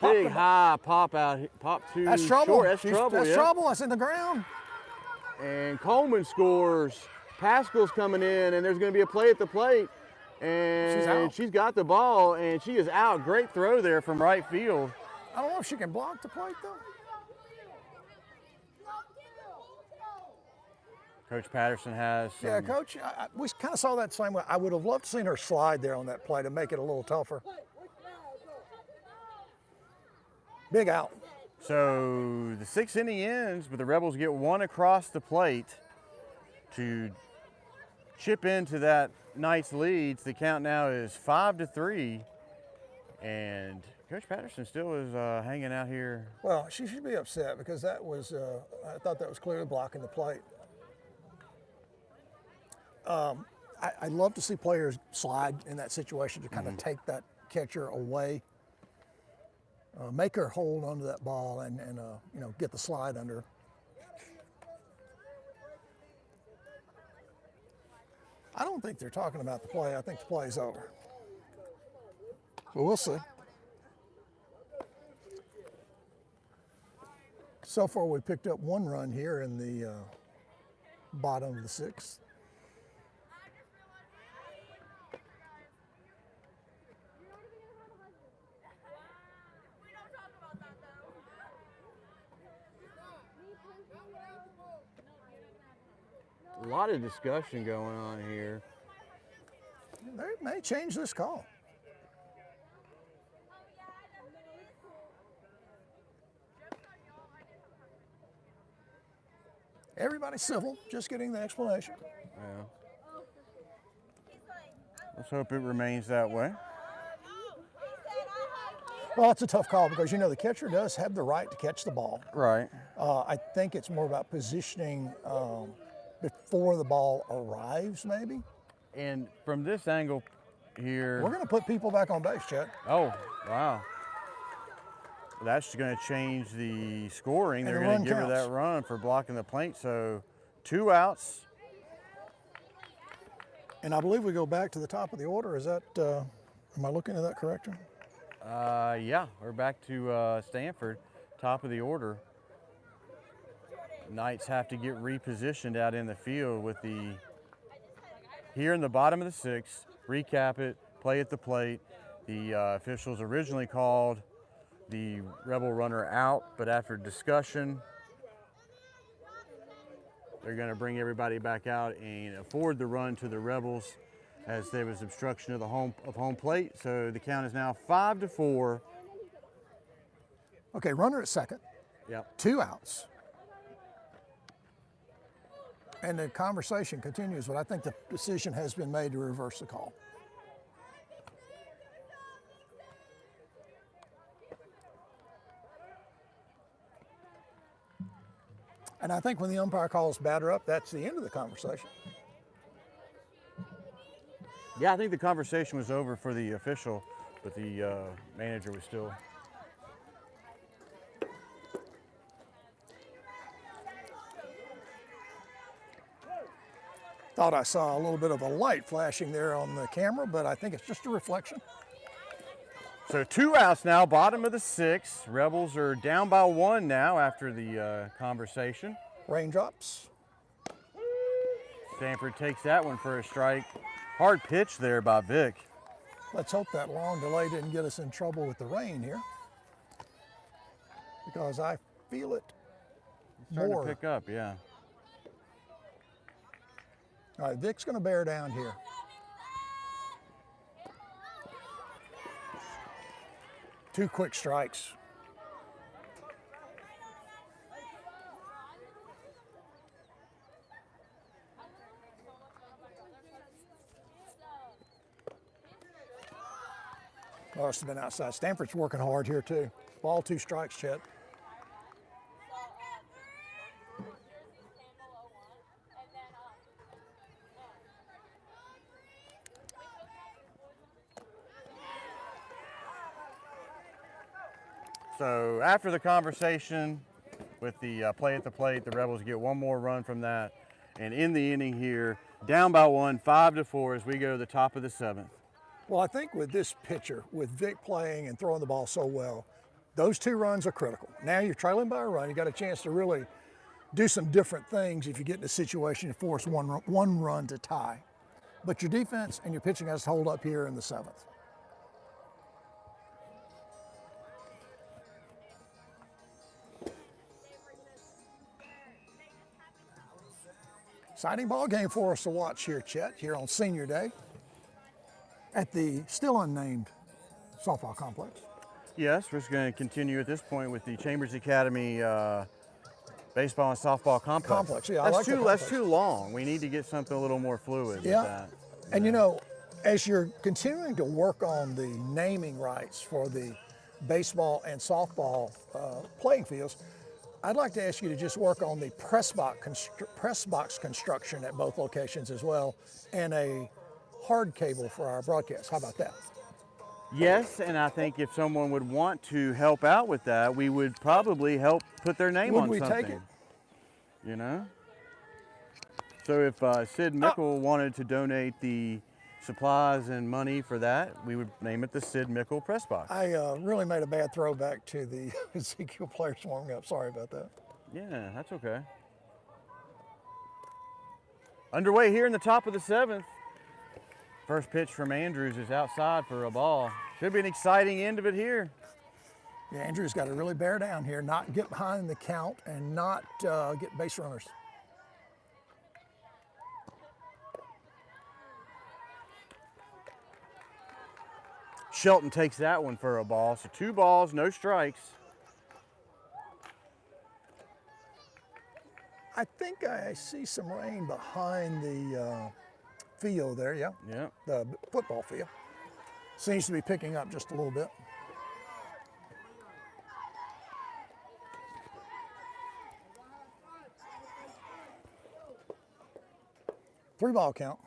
Big high pop out, pop to That's trouble. short. That's trouble. That's yeah. trouble. That's in the ground. And Coleman scores. Pascal's coming in, and there's going to be a play at the plate. And she's got the ball, and she is out. Great throw there from right field. I don't know if she can block the plate though. Coach Patterson has some, Yeah, Coach, we kind of saw that same way. I would have loved to seen her slide there on that play to make it a little tougher. Big out. So the 6th inning ends, but the Rebels get 1 across the plate to chip into that Knights lead. The count now is 5-3, and Coach Patterson still is hanging out here. Well, she should be upset because that was, I thought that was clearly blocking the plate. I love to see players slide in that situation to kind of take that catcher away, make her hold onto that ball, and you know, get the slide under. I don't think they're talking about the play. I think the play's over. So we'll see. So far, we picked up 1 run here in the bottom of the 6th. A lot of discussion going on here. They may change this call. Everybody's civil, just getting the explanation. Yeah. Let's hope it remains that way. Well, it's a tough call because, you know, the catcher does have the right to catch the ball. Right. I think it's more about positioning before the ball arrives, maybe. And from this angle here. We're going to put people back on base, Chet. Oh, wow. That's going to change the scoring. And They're the going run to give her counts. that run for blocking the plate. So 2 outs. And I believe we go back to the top of the order. Is that, am I looking at that correctly? Yeah, we're back to Stanford, top of the order. Knights have to get repositioned out in the field with the, here in the bottom of the 6th, recap it, play at the plate. The officials originally called the Rebel runner out, but after discussion, they're going to bring everybody back out and afford the run to the Rebels as there was obstruction of the home plate. So the count is now 5-4 Okay, runner at second, Yep. 2 outs. And the conversation continues, but I think the decision has been made to reverse the call. And I think when the umpire calls batter up, that's the end of the conversation. Yeah, I think the conversation was over for the official, but the manager was still. Thought I saw a little bit of a light flashing there on the camera, but I think it's just a reflection. So 2 outs now, bottom of the 6th. Rebels are down by 1 now after the conversation. Raindrops. Stanford takes that one for a strike. Hard pitch there by Vic. Let's hope that long delay didn't get us in trouble with the rain here, because I feel it Starting more. to pick up, yeah. All right, Vic's going to bear down here. Two quick strikes. Must have been outside. Stanford's working hard here too. Ball, 2 strikes, Chet. So after the conversation with the play at the plate, the Rebels get 1 more run from that. And in the inning here, down by 1, 5-4 as we go to the top of the 7th. Well, I think with this pitcher, with Vic playing and throwing the ball so well, those 2 runs are critical. Now you're trailing by a run. You got a chance to really do some different things if you get in a situation to force one run to tie. But your defense and your pitching has to hold up here in the 7th. Exciting ball game for us to watch here, Chet, here on Senior Day at the still unnamed softball complex. Yes, we're just going to continue at this point with the Chambers Academy baseball and softball complex. Yeah, I like the That's complex. too long. We need to get something a little more fluid with that. And you know, as you're continuing to work on the naming rights for the baseball and softball playing fields, I'd like to ask you to just work on the press box construction at both locations as well, and a hard cable for our broadcast. How about that? Yes, and I think if someone would want to help out with that, we would probably help put their name on something. Would we take it? You know? So if Sid Mickle wanted to donate the supplies and money for that, we would name it the Sid Mickle Press Box. I really made a bad throwback to the Ezekiel players warming up. Sorry about that. Yeah, that's okay. Underway here in the top of the 7th. First pitch from Andrews is outside for a ball. Should be an exciting end of it here. Yeah, Andrews got to really bear down here, not get behind the count and not get base runners. Shelton takes that one for a ball. So 2 balls, no strikes. I think I see some rain behind the field there, yeah. Yeah. The football field. Seems to be picking up just a little bit. Three ball count.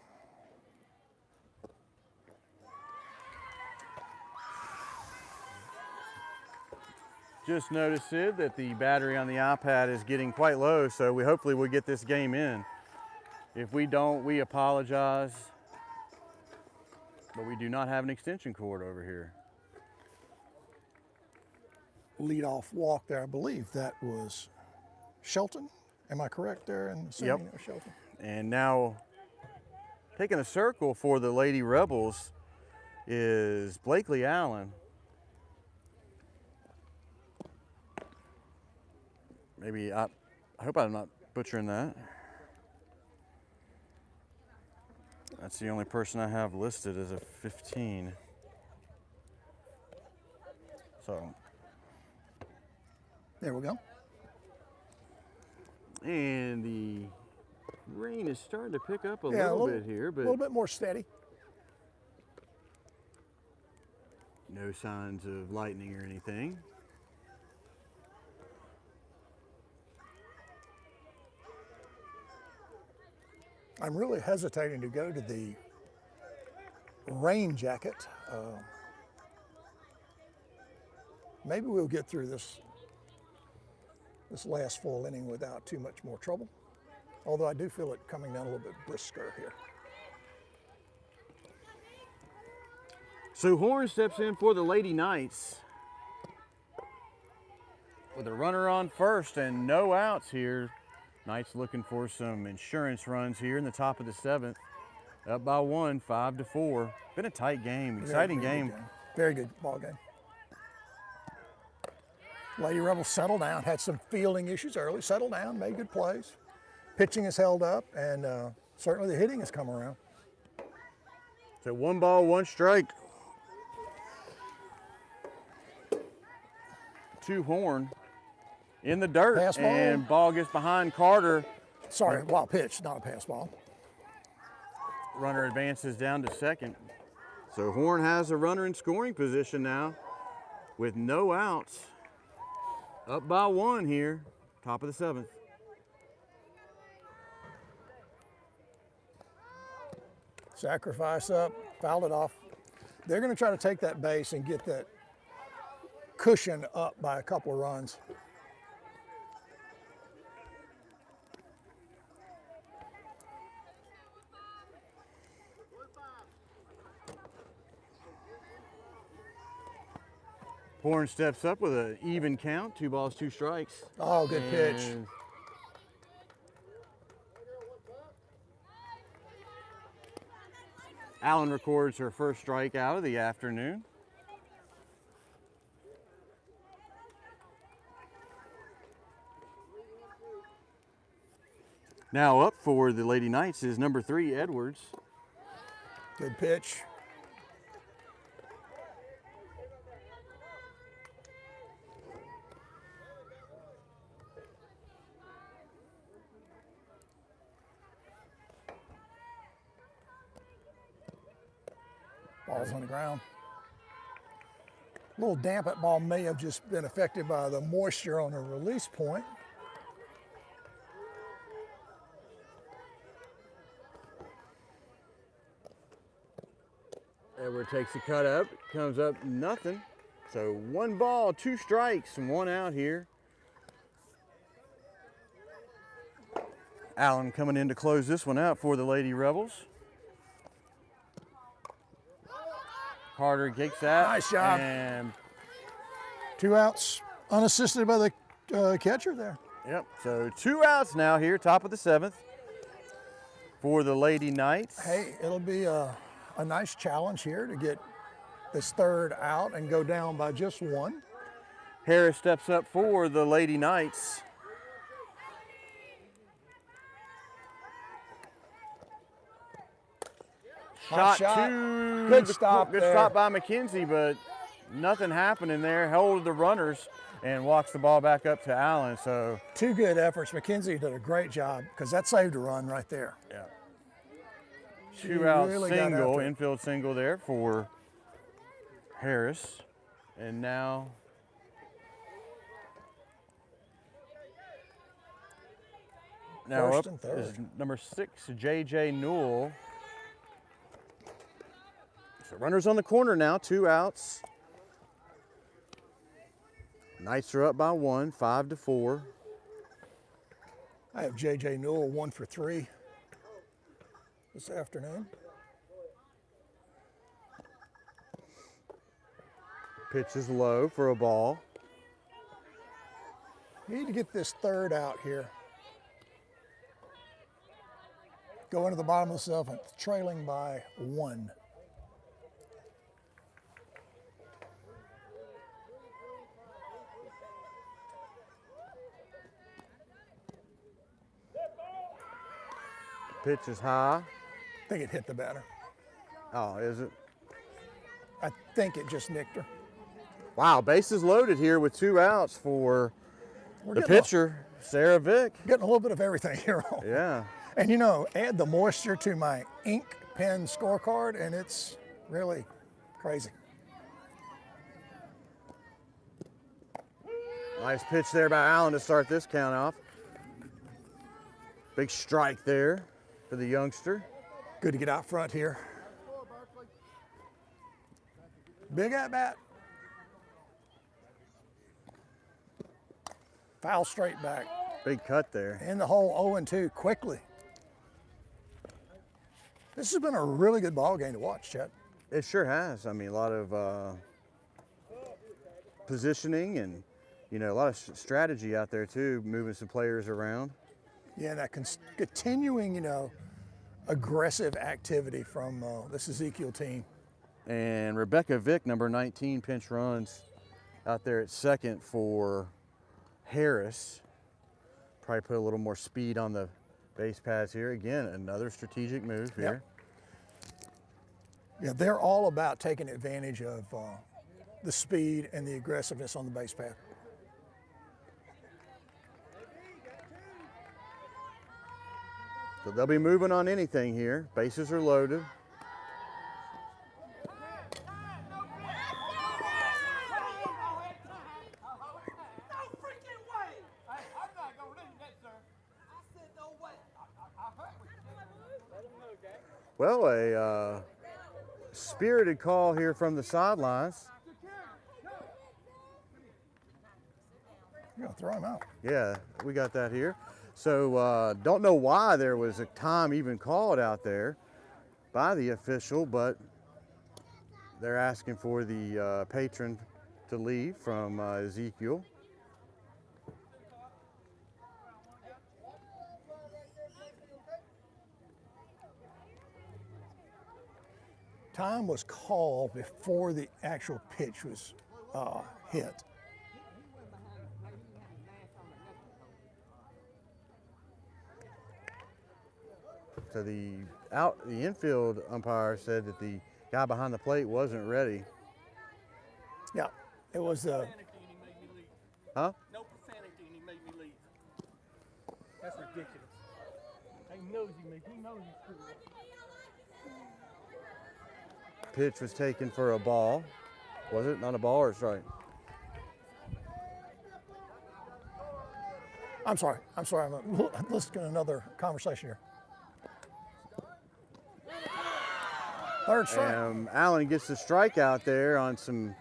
Just noticed, Sid, that the battery on the iPad is getting quite low, so we hopefully will get this game in. If we don't, we apologize, but we do not have an extension cord over here. Lead-off walk there, I believe that was Shelton. Am I correct there in assuming it was Shelton? And now, taking a circle for the Lady Rebels is Blakely Allen. Maybe, I hope I'm not butchering that. That's the only person I have listed as a 15. So, There we go. And the rain is starting to pick up a Yeah, little bit here, a but little bit more steady. no signs of lightning or anything. I'm really hesitating to go to the rain jacket. Maybe we'll get through this last full inning without too much more trouble. Although I do feel it coming down a little bit brisker here. So Horn steps in for the Lady Knights with a runner on first and no outs here. Knights looking for some insurance runs here in the top of the 7th. Up by 1, 5-4. Been a tight game, exciting game. Very good ball game. Lady Rebels settled down, had some fielding issues early, settled down, made good plays. Pitching is held up, and certainly the hitting has come around. So 1 ball, 1 strike. 2 Horn in the dirt, Pass ball. and ball gets behind Carter. Sorry, wild pitch, not a pass ball. Runner advances down to second. So Horn has a runner in scoring position now with no outs. Up by 1 here, top of the 7th. Sacrifice up, fouled it off. They're going to try to take that base and get that cushion up by a couple of runs. Horn steps up with an even count, 2 balls, 2 strikes. Oh, good pitch. And Allen records her first strikeout of the afternoon. Now up for the Lady Knights is number 3, Edwards. Good pitch. Ball's on the ground. A little damp. That ball may have just been affected by the moisture on the release point. Edward takes the cut up, comes up nothing. So 1 ball, 2 strikes, and 1 out here. Allen coming in to close this one out for the Lady Rebels. Carter gets that. Nice job. And 2 outs, unassisted by the catcher there. yep, so 2 outs now here, top of the 7th for the Lady Knights. Hey, it'll be a nice challenge here to get this 3rd out and go down by just 1. Harris steps up for the Lady Knights. Hot shot. Good stop Good there. stop by McKenzie, but nothing happening there. Held the runners and walks the ball back up to Allen. So 2 good efforts. McKenzie did a great job because that saved a run right there. yeah, She 2 out really got single, after it. infield single there for Harris, and now First up and third. is number 6, J.J. Newell. So runners on the corner now, 2 outs. Knights are up by 1, 5-4. I have J.J. Newell 1 for 3 this afternoon. Pitch is low for a ball. You need to get this 3rd out here. Go into the bottom of the 7th, trailing by 1. Pitch is high. I think it hit the batter. Oh, is it? I think it just nicked her. Wow, bases loaded here with 2 outs for We're The getting pitcher, Sarah Vick. getting a little bit of everything here. Yeah. And you know, add the moisture to my ink pen scorecard, and it's really crazy. Nice pitch there by Allen to start this count off. Big strike there for the youngster. Good to get out front here. Big at bat. Foul straight back. Big cut there. In the hole 0-2 quickly. This has been a really good ball game to watch, Chet. It sure has. I mean, a lot of positioning and, you know, a lot of strategy out there too, moving some players around. Yeah, that continuing, you know, aggressive activity from this Ezekiel team. And Rebecca Vick, number 19, pinch runs out there at second for Harris. Probably put a little more speed on the base paths here. Again, another strategic move here. Yeah, they're all about taking advantage of the speed and the aggressiveness on the base path. So they'll be moving on anything here. Bases are loaded. Well, a spirited call here from the sidelines. You're gonna throw him out. Yeah, we got that here. So don't know why there was a time even called out there by the official, but they're asking for the patron to leave from Ezekiel. Time was called before the actual pitch was hit. So the infield umpire said that the guy behind the plate wasn't ready. Yeah, it was. Huh? No profanity and he made me leave. That's ridiculous. He knows he knows he's screwed up. Pitch was taken for a ball. Was it not a ball or a strike? I'm sorry. I'm listening to another conversation here. Third strike. Allen gets the strikeout there on some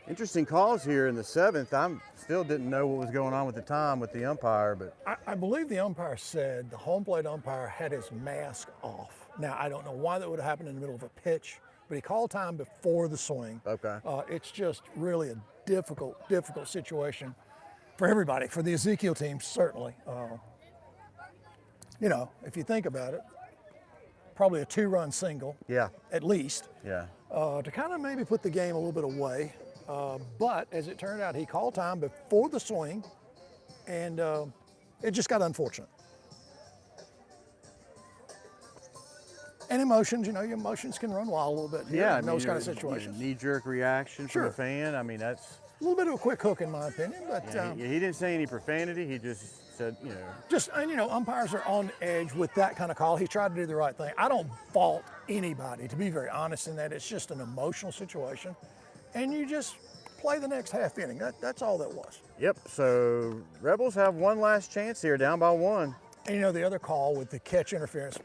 interesting calls here in the seventh. I still didn't know what was going on with the time with the umpire, but I believe the umpire said the home plate umpire had his mask off. Now, I don't know why that would have happened in the middle of a pitch, but he called time before the swing. okay. It's just really a difficult situation for everybody, for the Ezekiel team, certainly. You know, if you think about it, probably a 2-run single, Yeah, at least, yeah. to kind of maybe put the game a little bit away. But as it turned out, he called time before the swing, and it just got unfortunate. And emotions, you know, your emotions can run wild a little bit here Yeah, in those kind of situations. Knee-jerk reaction Sure. from a fan. I mean, that's A little bit of a quick hook, in my opinion, but he didn't say any profanity. He just said, you know. just, and you know, umpires are on edge with that kind of call. He tried to do the right thing. I don't fault anybody, to be very honest in that. It's just an emotional situation, and you just play the next half inning. That's all that was. Yep. So Rebels have one last chance here, down by 1. And you know, the other call with the catch interference,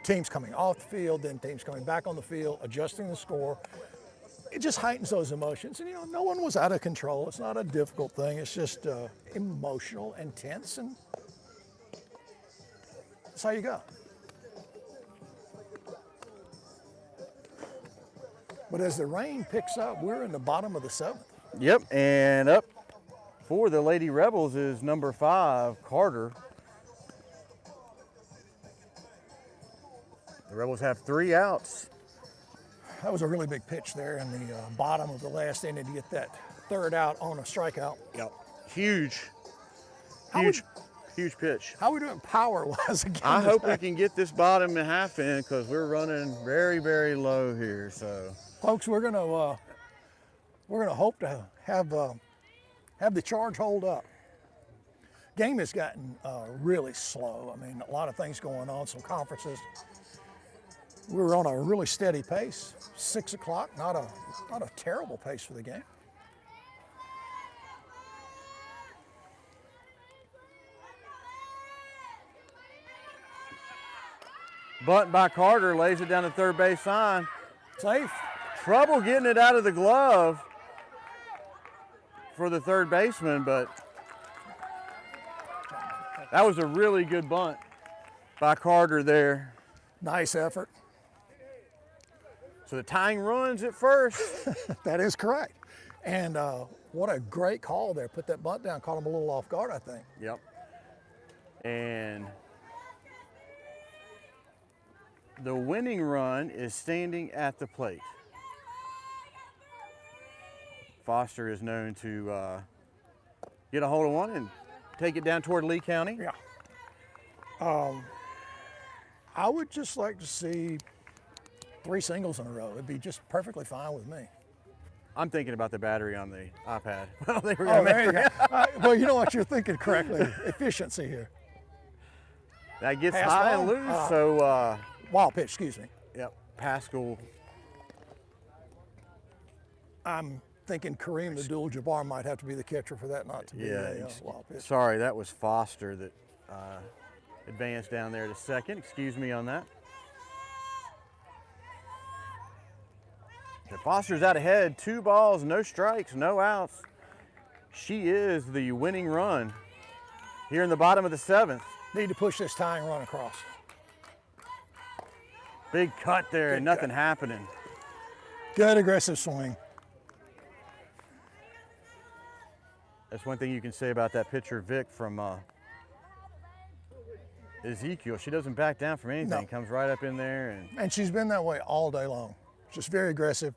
teams coming off the field, then teams coming back on the field, adjusting the score. It just heightens those emotions. And you know, no one was out of control. It's not a difficult thing. It's just emotional and tense, and that's how you go. But as the rain picks up, we're in the bottom of the 7th. Yep. And up for the Lady Rebels is number 5, Carter. The Rebels have 3 outs. That was a really big pitch there in the bottom of the last inning to get that 3rd out on a strikeout. Yep. Huge pitch. How are we doing power-wise again? I hope we today? can get this bottom half in because we're running very, very low here. So, Folks, we're gonna hope to have the charge hold up. game has gotten really slow. I mean, a lot of things going on, some conferences. We were on a really steady pace. 6 o'clock, not a terrible pace for the game. Bunt by Carter, lays it down the third base line. Safe. Trouble getting it out of the glove for the third baseman, but that was a really good bunt by Carter there. Nice effort. So the tying runs at first. That is correct. And what a great call there. Put that bunt down, caught him a little off guard, I think. Yep. And the winning run is standing at the plate. Foster is known to get a hold of one and take it down toward Lee County. Yeah. I would just like to see 3 singles in a row. It'd be just perfectly fine with me. I'm thinking about the battery on the iPad. I don't think we're Oh, gonna there you make go. Well, you know what, you're thinking correctly. Efficiency here. That gets Pass high ball? and loose, so Wild pitch, excuse me. yep, Pascal. I'm thinking Kareem Abdul-Jabbar might have to be the catcher for that not to be a wild pitch. Sorry, that was Foster that advanced down there to second. Excuse me on that. So Foster's out ahead, 2 balls, no strikes, no outs. She is the winning run here in the bottom of the 7th. Need to push this tying run across. Big cut there and nothing cut. happening. Good aggressive swing. That's one thing you can say about that pitcher, Vic, from Ezekiel. She doesn't back down from anything. No. Comes right up in there. And she's been that way all day long. Just very aggressive,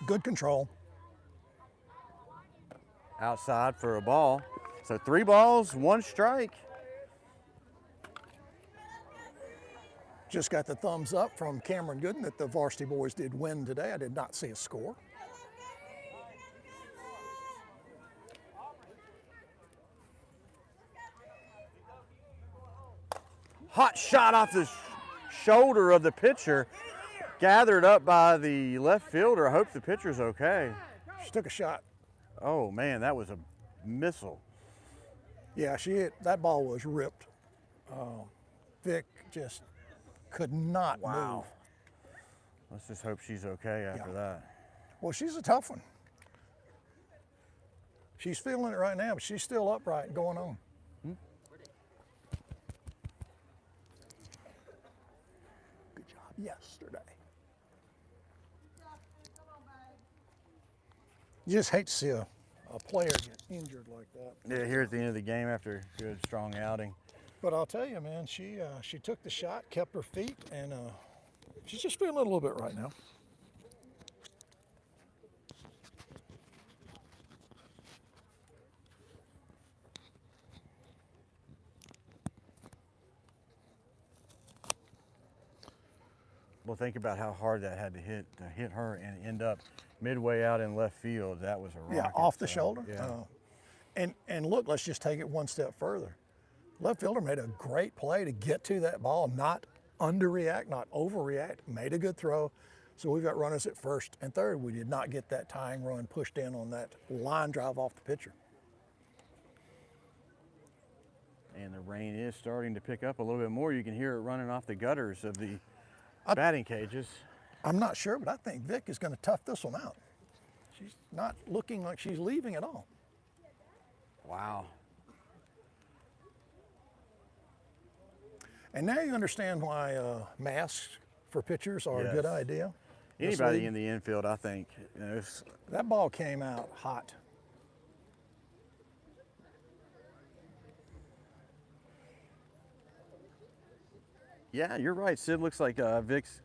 good control. Outside for a ball. So 3 balls, 1 strike. Just got the thumbs up from Cameron Gooden that the Varsity boys did win today. I did not see a score. Hot shot off the shoulder of the pitcher. Gathered up by the left fielder. I hope the pitcher's okay. She took a shot. Oh man, that was a missile. Yeah, she hit, that ball was ripped. Vic just could not move. Let's just hope she's okay after that. Well, she's a tough one. She's feeling it right now, but she's still upright and going on. Good job yesterday. You just hate to see a player get injured like that. Yeah, here at the end of the game after a good strong outing. But I'll tell you, man, she took the shot, kept her feet, and she's just feeling it a little bit right now. Well, think about how hard that had to hit her and end up midway out in left field. That was a rocket. Yeah, off the shoulder. Yeah. And look, let's just take it one step further. Left fielder made a great play to get to that ball, not underreact, not overreact, made a good throw. So we've got runners at first and third. We did not get that tying run pushed in on that line drive off the pitcher. And the rain is starting to pick up a little bit more. You can hear it running off the gutters of the batting cages. I'm not sure, but I think Vic is going to tough this one out. She's not looking like she's leaving at all. Wow. And now you understand why masks for pitchers are a good Yes. idea. Anybody in the infield, I think. You know, That ball came out hot. yeah, you're right. Sid looks like Vic's.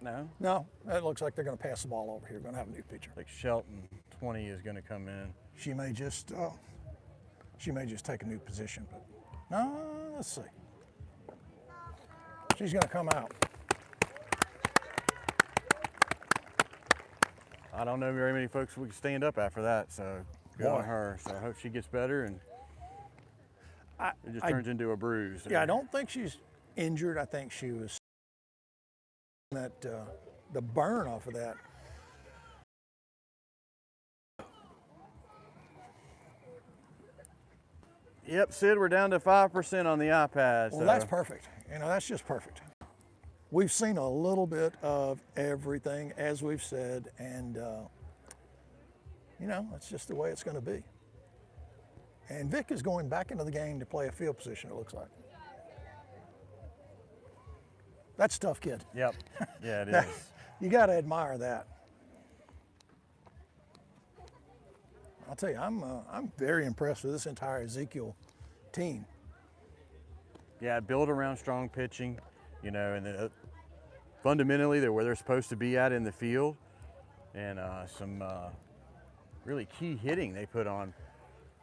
No, No, that looks like they're going to pass the ball over here. We're going to have a new pitcher. like Shelton 20 is going to come in. She may just take a new position, but no, let's see. She's going to come out. I don't know very many folks who can stand up after that, so good Boy. on her. So I hope she gets better and it just turns into a bruise. Yeah, I don't think she's injured. I think she was that the burn off of that. Yep, Sid, we're down to 5% on the iPad. Well, that's perfect. You know, that's just perfect. We've seen a little bit of everything, as we've said, and you know, that's just the way it's going to be. And Vic is going back into the game to play a field position, it looks like. That's a tough kid. Yep. Yeah, it is. You got to admire that. I'll tell you, I'm very impressed with this entire Ezekiel team. Yeah, build around strong pitching, you know, and fundamentally they're where they're supposed to be at in the field, and some really key hitting they put on.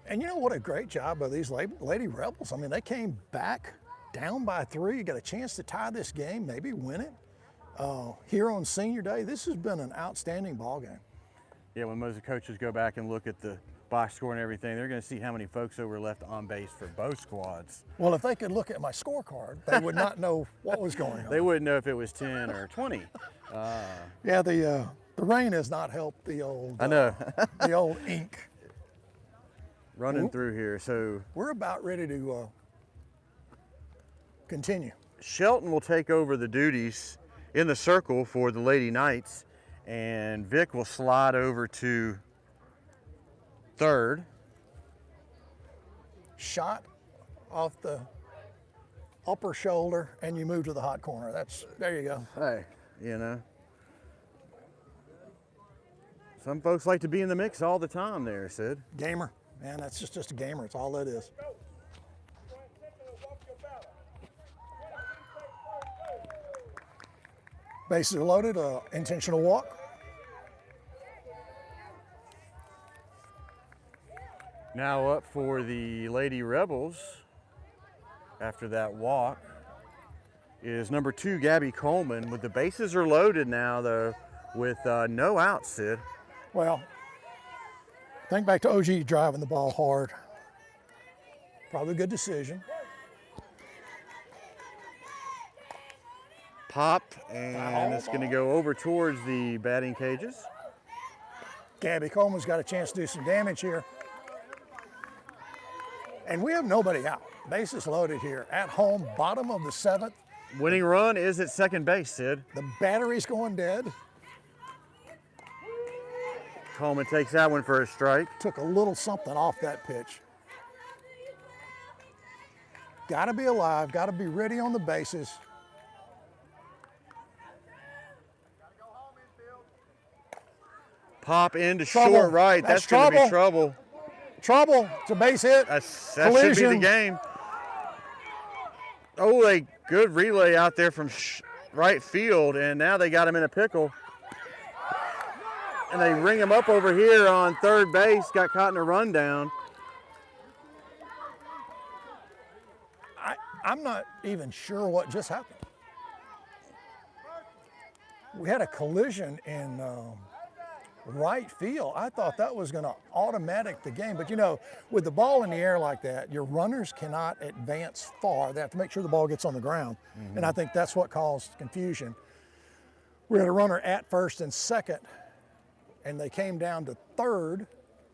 And you know what a great job by these Lady Rebels. I mean, they came back down by 3. You got a chance to tie this game, maybe win it. Here on senior day, this has been an outstanding ball game. Yeah, when most of the coaches go back and look at the box score and everything, they're going to see how many folks that were left on base for both squads. Well, if they could look at my scorecard, they would not know what was going on. They wouldn't know if it was 10 or 20. Yeah, the rain has not helped the old. I know. The old ink. Running through here, so we're about ready to continue. Shelton will take over the duties in the circle for the Lady Knights, and Vic will slide over to third. Shot off the upper shoulder, and you move to the hot corner. There you go. Hey, you know. Some folks like to be in the mix all the time there, Sid. Gamer. Man, that's just a gamer. It's all that is. Bases are loaded, intentional walk. Now up for the Lady Rebels after that walk is number 2, Gabby Coleman. With the bases are loaded now, though, with no outs, Sid. Well, think back to OG driving the ball hard. Probably a good decision. Pop, and it's going to go over towards the batting cages. Gabby Coleman's got a chance to do some damage here. And we have nobody out. Bases loaded here. At home, bottom of the 7th. Winning run is at second base, Sid. The battery's going dead. Coleman takes that one for a strike. Took a little something off that pitch. Got to be alive, got to be ready on the bases. Pop into Trouble. short right. That's going to be trouble. Trouble. It's a base hit. That should be the game. Oh, a good relay out there from right field, and now they got him in a pickle. And they ring him up over here on third base. Got caught in a rundown. I'm not even sure what just happened. We had a collision in right field. I thought that was going to automatic the game, but you know, with the ball in the air like that, your runners cannot advance far. They have to make sure the ball gets on the ground, and I think that's what caused confusion. We had a runner at first and second, and they came down to third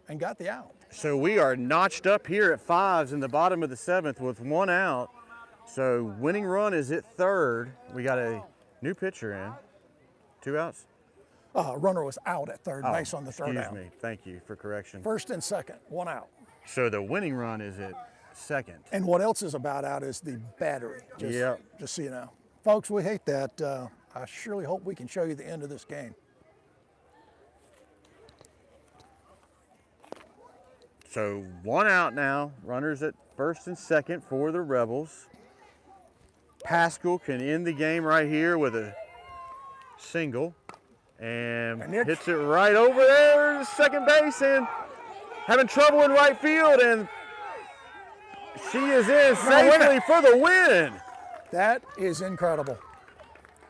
and got the out. So we are notched up here at 5s in the bottom of the 7th with 1 out. So winning run is at third. We got a new pitcher in. 2 outs. Runner was out at third base on the third out. Excuse me. Thank you for correction. First and second, 1 out. So the winning run is at second. And what else is about out is the battery. Just so you know. Folks, we hate that. I surely hope we can show you the end of this game. So 1 out now. Runners at first and second for the Rebels. Pascal can end the game right here with a single. And hits it right over there to second base and having trouble in right field, and she is in safely for the win. That is incredible.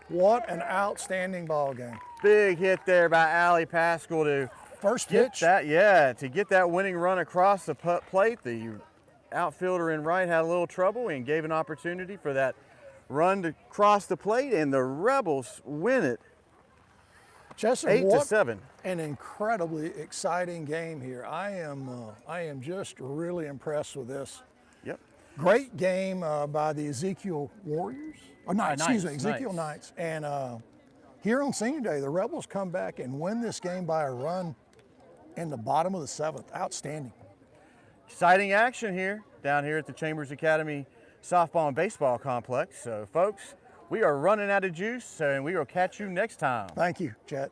What an outstanding ball game. Big hit there by Allie Pascal to First get pitch. that, to get that winning run across the plate. The outfielder in right had a little trouble and gave an opportunity for that run to cross the plate, and the Rebels win it Chester, 8-7. An incredibly exciting game here. I am just really impressed with this. Yep. Great game by the Ezekiel Warriors. Or Knights, excuse me, Knights, Ezekiel Knights. And here on Senior Day, the Rebels come back and win this game by a run in the bottom of the 7th. Outstanding. Exciting action here, down here at the Chambers Academy Softball and Baseball Complex. So folks, we are running out of juice, and we will catch you next time. Thank you, Chet.